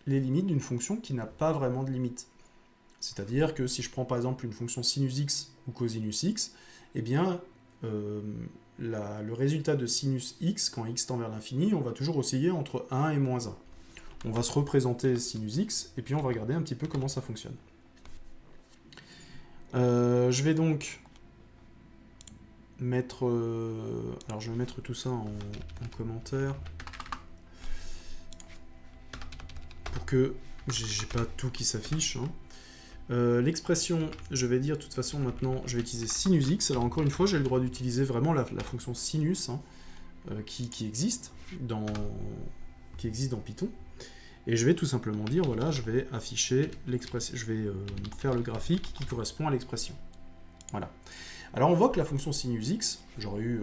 les limites d'une fonction qui n'a pas vraiment de limite? C'est-à-dire que si je prends par exemple une fonction sinus x ou cosinus x, eh bien, le résultat de sinus x, quand x tend vers l'infini, on va toujours osciller entre 1 et moins 1. On va se représenter sinus x, et puis on va regarder un petit peu comment ça fonctionne. Je vais donc mettre... alors je vais mettre tout ça en commentaire, pour que j'ai pas tout qui s'affiche, hein. L'expression, je vais dire de toute façon maintenant, je vais utiliser sinus x. Alors encore une fois, j'ai le droit d'utiliser vraiment la fonction sinus, hein, qui existe dans Python. Et je vais tout simplement dire, voilà, je vais afficher l'expression, je vais faire le graphique qui correspond à l'expression. Voilà. Alors on voit que la fonction sinus x, j'aurais eu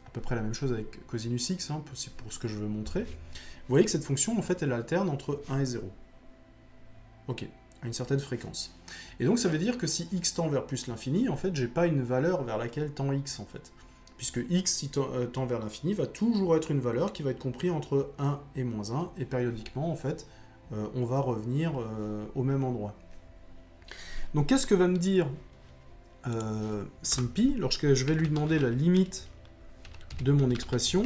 à peu près la même chose avec cosinus x, hein, pour ce que je veux montrer. Vous voyez que cette fonction, en fait, elle alterne entre 1 et 0. Ok, à une certaine fréquence. Et donc ça veut dire que si x tend vers plus l'infini, en fait, j'ai pas une valeur vers laquelle tend x, en fait. Puisque x, si tend vers l'infini, va toujours être une valeur qui va être comprise entre 1 et moins 1, et périodiquement, en fait, on va revenir au même endroit. Donc qu'est-ce que va me dire SymPy lorsque je vais lui demander la limite de mon expression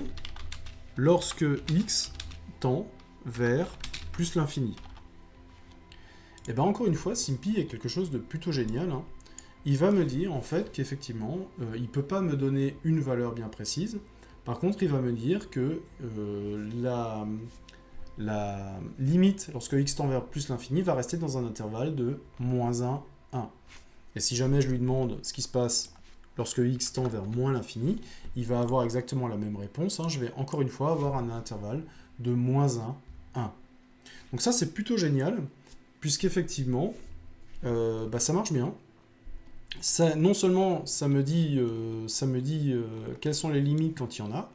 lorsque x tend vers plus l'infini? Et bien encore une fois, SymPy est quelque chose de plutôt génial, hein. Il va me dire en fait qu'effectivement, il ne peut pas me donner une valeur bien précise. Par contre, il va me dire que la limite lorsque x tend vers plus l'infini va rester dans un intervalle de moins 1, 1. Et si jamais je lui demande ce qui se passe lorsque x tend vers moins l'infini, il va avoir exactement la même réponse, hein. Je vais encore une fois avoir un intervalle de moins 1, 1. Donc ça, c'est plutôt génial, puisqu'effectivement, ça marche bien. Ça, non seulement ça me dit quelles sont les limites quand il y en a,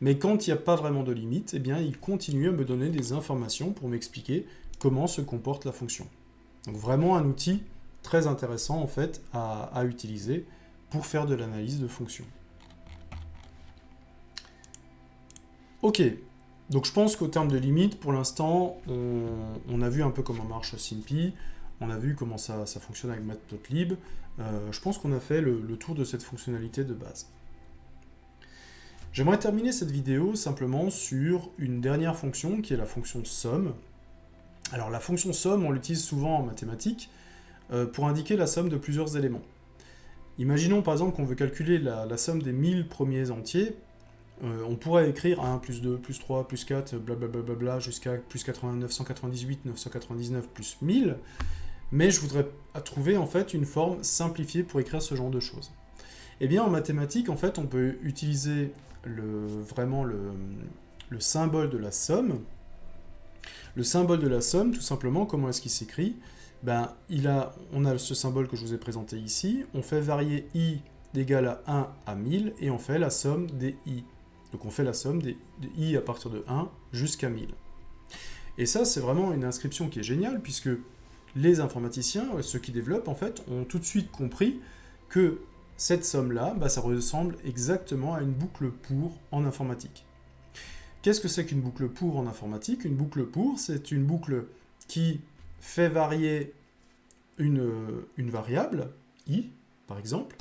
mais quand il n'y a pas vraiment de limite, eh bien, il continue à me donner des informations pour m'expliquer comment se comporte la fonction. Donc vraiment un outil très intéressant en fait à utiliser pour faire de l'analyse de fonctions. Ok, donc je pense qu'au terme de limite, pour l'instant, on a vu un peu comment marche SymPy, on a vu comment ça fonctionne avec Matplotlib. Je pense qu'on a fait le tour de cette fonctionnalité de base. J'aimerais terminer cette vidéo simplement sur une dernière fonction qui est la fonction somme. Alors la fonction somme, on l'utilise souvent en mathématiques pour indiquer la somme de plusieurs éléments. Imaginons par exemple qu'on veut calculer la somme des 1000 premiers entiers. On pourrait écrire 1 plus 2 plus 3 plus 4 blablabla jusqu'à plus 998, 999 plus 1000. Mais je voudrais trouver en fait une forme simplifiée pour écrire ce genre de choses. Eh bien en mathématiques, en fait, on peut utiliser vraiment le symbole de la somme. Le symbole de la somme, tout simplement, comment est-ce qu'il s'écrit? ben, on a ce symbole que je vous ai présenté ici, on fait varier i d'égal à 1 à 1000, et on fait la somme des i. Donc on fait la somme des i à partir de 1 jusqu'à 1000. Et ça, c'est vraiment une inscription qui est géniale, puisque les informaticiens, ceux qui développent, en fait, ont tout de suite compris que cette somme-là, bah, ça ressemble exactement à une boucle pour en informatique. Qu'est-ce que c'est qu'une boucle pour en informatique? Une boucle pour, c'est une boucle qui fait varier une variable, i, par exemple.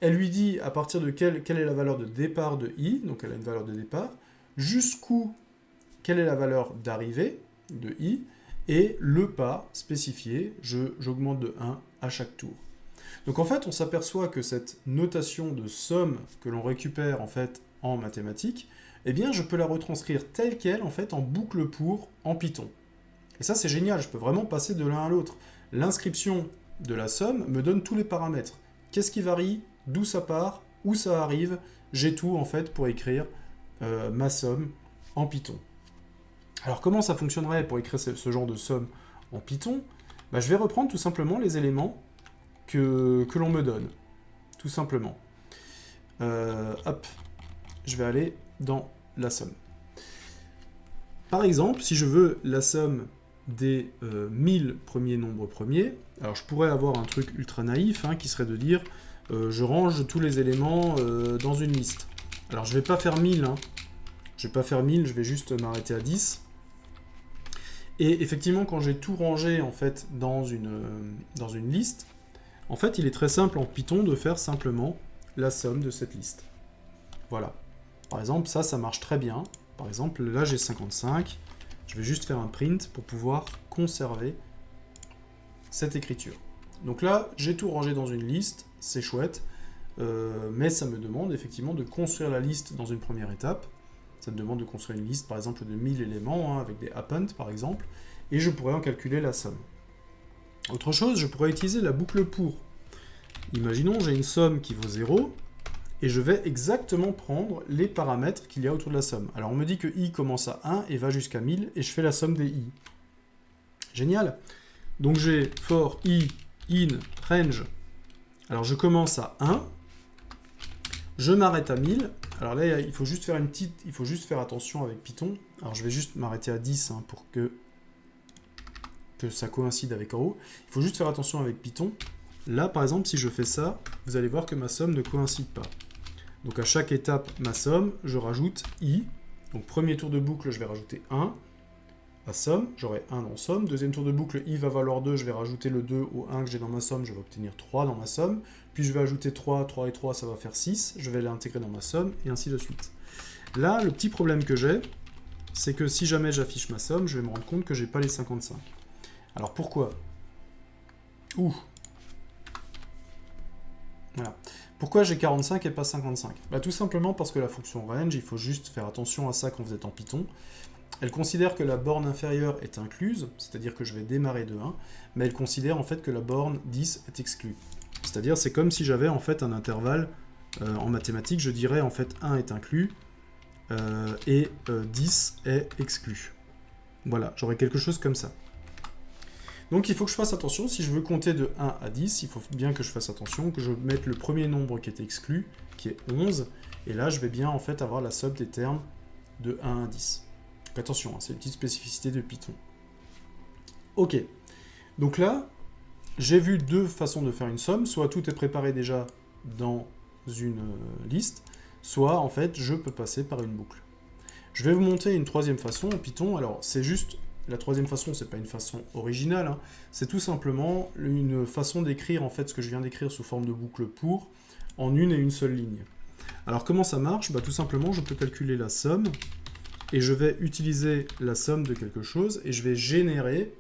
Elle lui dit à partir de quelle est la valeur de départ de i, donc elle a une valeur de départ, jusqu'où, quelle est la valeur d'arrivée de i, et le pas spécifié, j'augmente de 1 à chaque tour. Donc en fait, on s'aperçoit que cette notation de somme que l'on récupère en fait en mathématiques, eh bien je peux la retranscrire telle qu'elle en fait en boucle pour en Python. Et ça c'est génial, je peux vraiment passer de l'un à l'autre. L'inscription de la somme me donne tous les paramètres. Qu'est-ce qui varie, d'où ça part, où ça arrive, j'ai tout en fait pour écrire ma somme en Python. Alors comment ça fonctionnerait pour écrire ce genre de somme en Python? Bah, je vais reprendre tout simplement les éléments que l'on me donne, tout simplement. Hop, je vais aller dans la somme. Par exemple, si je veux la somme des 1000 premiers nombres premiers, alors je pourrais avoir un truc ultra naïf, qui serait de dire je range tous les éléments dans une liste. Alors je vais pas faire 1000, je vais pas faire 1000, je vais juste m'arrêter à 10. Et effectivement, quand j'ai tout rangé en fait dans une liste, en fait, il est très simple en Python de faire simplement la somme de cette liste. Voilà. Par exemple, ça marche très bien. Par exemple, là, j'ai 55. Je vais juste faire un print pour pouvoir conserver cette écriture. Donc là, j'ai tout rangé dans une liste. C'est chouette. Mais ça me demande effectivement de construire la liste dans une première étape. Ça me demande de construire une liste, par exemple, de 1000 éléments, avec des append, par exemple. Et je pourrais en calculer la somme. Autre chose, je pourrais utiliser la boucle pour. Imaginons, j'ai une somme qui vaut 0, et je vais exactement prendre les paramètres qu'il y a autour de la somme. Alors on me dit que i commence à 1 et va jusqu'à 1000, et je fais la somme des i. Génial. Donc j'ai for i in range. Alors je commence à 1, je m'arrête à 1000. Alors là, il faut juste faire attention avec Python. Alors je vais juste m'arrêter à 10 pour que ça coïncide avec en haut. Il faut juste faire attention avec Python. Là, par exemple, si je fais ça, vous allez voir que ma somme ne coïncide pas. Donc à chaque étape, ma somme, je rajoute i. Donc premier tour de boucle, je vais rajouter 1 à somme. J'aurai 1 dans somme. Deuxième tour de boucle, i va valoir 2. Je vais rajouter le 2 au 1 que j'ai dans ma somme. Je vais obtenir 3 dans ma somme. Puis je vais ajouter 3. 3 et 3, ça va faire 6. Je vais l'intégrer dans ma somme, et ainsi de suite. Là, le petit problème que j'ai, c'est que si jamais j'affiche ma somme, je vais me rendre compte que j'ai pas les 55. Alors pourquoi? Voilà. Pourquoi j'ai 45 et pas 55? Bah, tout simplement parce que la fonction range, il faut juste faire attention à ça quand vous êtes en Python. Elle considère que la borne inférieure est incluse, c'est-à-dire que je vais démarrer de 1, mais elle considère en fait que la borne 10 est exclue. C'est-à-dire c'est comme si j'avais en fait un intervalle en mathématiques, je dirais en fait 1 est inclus et 10 est exclu. Voilà, j'aurais quelque chose comme ça. Donc il faut que je fasse attention, si je veux compter de 1 à 10, il faut bien que je fasse attention, que je mette le premier nombre qui est exclu, qui est 11, et là je vais bien en fait avoir la somme des termes de 1 à 10. Donc attention, c'est une petite spécificité de Python. Ok, donc là, j'ai vu deux façons de faire une somme, soit tout est préparé déjà dans une liste, soit en fait je peux passer par une boucle. Je vais vous montrer une troisième façon en Python, alors c'est juste... La troisième façon, c'est pas une façon originale, c'est tout simplement une façon d'écrire en fait ce que je viens d'écrire sous forme de boucle pour en une et une seule ligne. Alors comment ça marche? Bah, tout simplement, je peux calculer la somme et je vais utiliser la somme de quelque chose et je vais générer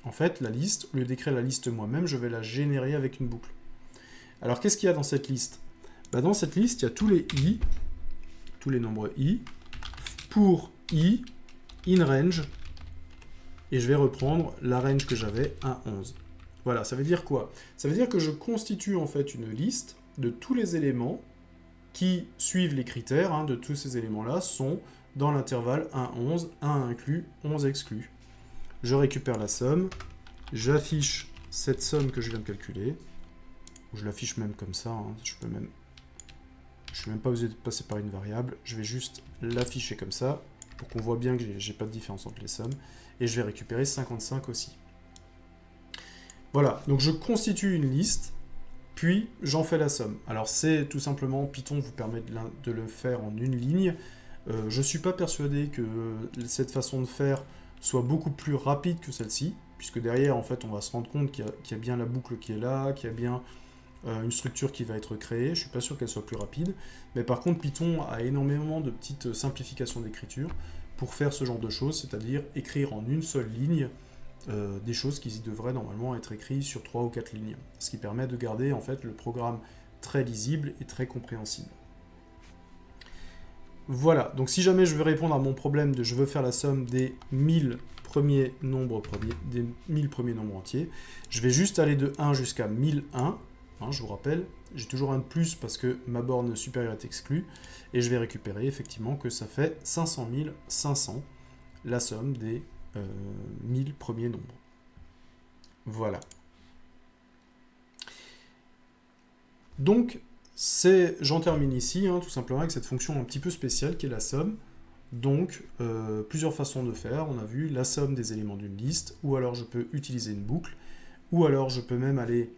en fait la liste. Au lieu d'écrire la liste moi-même, je vais la générer avec une boucle. Alors qu'est-ce qu'il y a dans cette liste? Bah, dans cette liste, il y a tous les i, tous les nombres i, pour i, in range, et je vais reprendre la range que j'avais, 1, 11. Voilà, ça veut dire quoi? Ça veut dire que je constitue en fait une liste de tous les éléments qui suivent les critères de tous ces éléments-là sont dans l'intervalle 1, 11, 1 inclus, 11 exclus. Je récupère la somme, j'affiche cette somme que je viens de calculer, je l'affiche même comme ça, hein, je suis même pas obligé de passer par une variable, je vais juste l'afficher comme ça, pour qu'on voit bien que j'ai pas de différence entre les sommes, et je vais récupérer 55 aussi. Voilà, donc je constitue une liste, puis j'en fais la somme. Alors c'est tout simplement, Python vous permet de le faire en une ligne. Je ne suis pas persuadé que cette façon de faire soit beaucoup plus rapide que celle-ci, puisque derrière, en fait, on va se rendre compte qu'il y a bien la boucle qui est là, qu'il y a bien une structure qui va être créée. Je ne suis pas sûr qu'elle soit plus rapide. Mais par contre, Python a énormément de petites simplifications d'écriture pour faire ce genre de choses, c'est-à-dire écrire en une seule ligne des choses qui devraient normalement être écrites sur 3 ou 4 lignes, ce qui permet de garder en fait le programme très lisible et très compréhensible. Voilà, donc si jamais je veux répondre à mon problème de je veux faire la somme des 1000 premiers nombres entiers, je vais juste aller de 1 jusqu'à 1001, hein, je vous rappelle, j'ai toujours un de plus parce que ma borne supérieure est exclue, et je vais récupérer effectivement que ça fait 500 500, la somme des 1000 premiers nombres. Voilà. Donc, j'en termine ici, hein, tout simplement avec cette fonction un petit peu spéciale qui est la somme. Donc, plusieurs façons de faire. On a vu la somme des éléments d'une liste, ou alors je peux utiliser une boucle, ou alors je peux même aller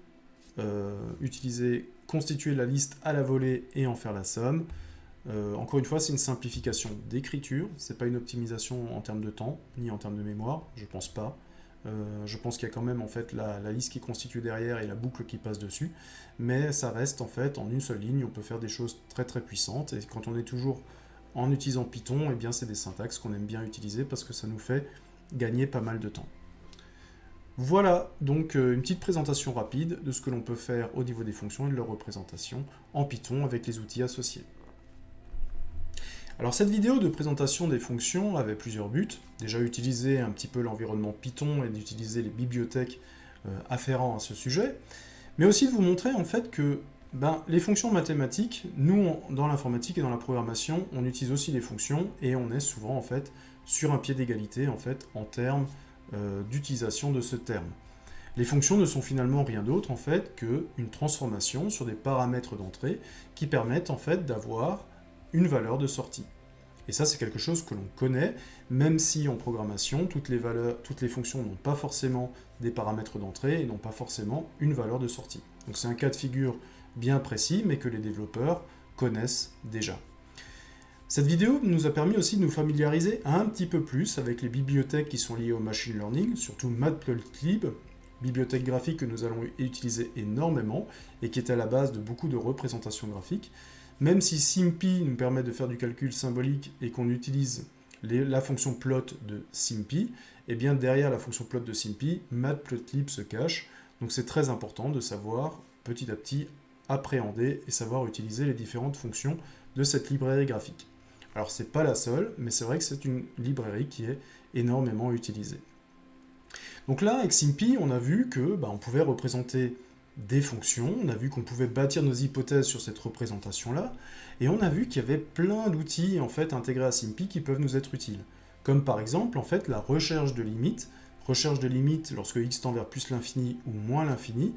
constituer la liste à la volée et en faire la somme. Encore une fois, c'est une simplification d'écriture, c'est pas une optimisation en termes de temps, ni en termes de mémoire, je pense pas. Je pense qu'il y a quand même en fait la liste qui est constituée derrière et la boucle qui passe dessus, mais ça reste en fait en une seule ligne, on peut faire des choses très très puissantes, et quand on est toujours en utilisant Python, eh bien c'est des syntaxes qu'on aime bien utiliser parce que ça nous fait gagner pas mal de temps. Voilà donc une petite présentation rapide de ce que l'on peut faire au niveau des fonctions et de leur représentation en Python avec les outils associés. Alors cette vidéo de présentation des fonctions avait plusieurs buts. Déjà utiliser un petit peu l'environnement Python et d'utiliser les bibliothèques afférentes à ce sujet, mais aussi de vous montrer en fait que les fonctions mathématiques, nous dans l'informatique et dans la programmation, on utilise aussi les fonctions et on est souvent en fait sur un pied d'égalité en fait en termes d'utilisation de ce terme. Les fonctions ne sont finalement rien d'autre en fait qu'une transformation sur des paramètres d'entrée qui permettent en fait d'avoir une valeur de sortie. Et ça, c'est quelque chose que l'on connaît, même si en programmation, toutes les fonctions n'ont pas forcément des paramètres d'entrée et n'ont pas forcément une valeur de sortie. Donc c'est un cas de figure bien précis, mais que les développeurs connaissent déjà. Cette vidéo nous a permis aussi de nous familiariser un petit peu plus avec les bibliothèques qui sont liées au machine learning, surtout Matplotlib, bibliothèque graphique que nous allons utiliser énormément et qui est à la base de beaucoup de représentations graphiques. Même si SymPy nous permet de faire du calcul symbolique et qu'on utilise la fonction plot de SymPy, et bien derrière la fonction plot de SymPy, Matplotlib se cache. Donc c'est très important de savoir petit à petit appréhender et savoir utiliser les différentes fonctions de cette librairie graphique. Alors c'est pas la seule, mais c'est vrai que c'est une librairie qui est énormément utilisée. Donc là, avec SymPy, on a vu que on pouvait représenter des fonctions, on a vu qu'on pouvait bâtir nos hypothèses sur cette représentation-là, et on a vu qu'il y avait plein d'outils en fait intégrés à SymPy qui peuvent nous être utiles. Comme par exemple en fait la recherche de limites lorsque x tend vers plus l'infini ou moins l'infini,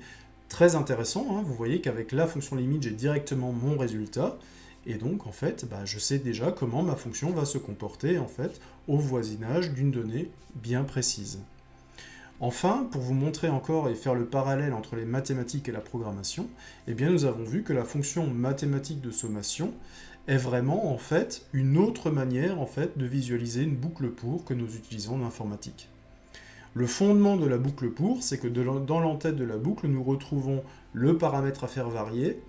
très intéressant, hein, vous voyez qu'avec la fonction limite j'ai directement mon résultat, et donc en fait je sais déjà comment ma fonction va se comporter en fait au voisinage d'une donnée bien précise. Enfin, pour vous montrer encore et faire le parallèle entre les mathématiques et la programmation, eh bien nous avons vu que la fonction mathématique de sommation est vraiment en fait une autre manière en fait de visualiser une boucle pour que nous utilisons en informatique. Le fondement de la boucle pour, c'est que dans l'entête de la boucle, nous retrouvons le paramètre à faire varier,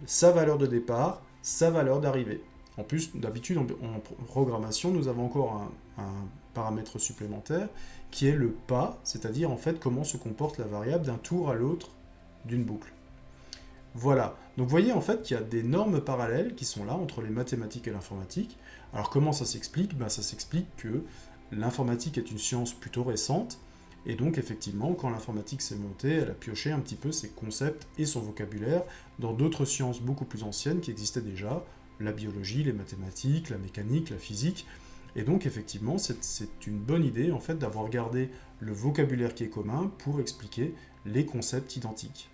sa valeur de départ, sa valeur d'arrivée. En plus, d'habitude, en programmation, nous avons encore un paramètre supplémentaire qui est le pas, c'est-à-dire en fait comment se comporte la variable d'un tour à l'autre d'une boucle. Voilà, donc vous voyez en fait qu'il y a d'énormes parallèles qui sont là entre les mathématiques et l'informatique. Alors comment ça s'explique ? Ça s'explique que l'informatique est une science plutôt récente, et donc effectivement quand l'informatique s'est montée, elle a pioché un petit peu ses concepts et son vocabulaire dans d'autres sciences beaucoup plus anciennes qui existaient déjà, la biologie, les mathématiques, la mécanique, la physique. Et donc effectivement, c'est une bonne idée en fait d'avoir gardé le vocabulaire qui est commun pour expliquer les concepts identiques.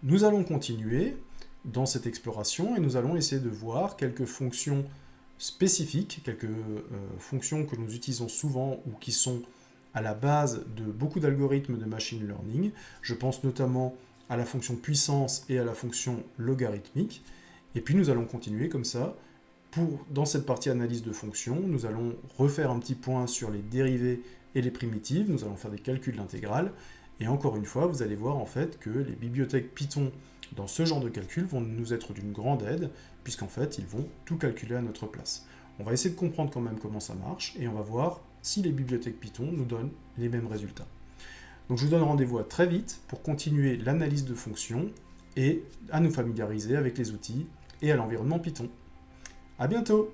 Nous allons continuer dans cette exploration et nous allons essayer de voir quelques fonctions spécifiques, quelques fonctions que nous utilisons souvent ou qui sont à la base de beaucoup d'algorithmes de machine learning. Je pense notamment à la fonction puissance et à la fonction logarithmique. Et puis nous allons continuer comme ça. Dans cette partie analyse de fonctions, nous allons refaire un petit point sur les dérivées et les primitives. Nous allons faire des calculs d'intégrales. Et encore une fois, vous allez voir en fait que les bibliothèques Python dans ce genre de calcul vont nous être d'une grande aide, puisqu'en fait, ils vont tout calculer à notre place. On va essayer de comprendre quand même comment ça marche, et on va voir si les bibliothèques Python nous donnent les mêmes résultats. Donc je vous donne rendez-vous à très vite pour continuer l'analyse de fonctions et à nous familiariser avec les outils et à l'environnement Python. À bientôt!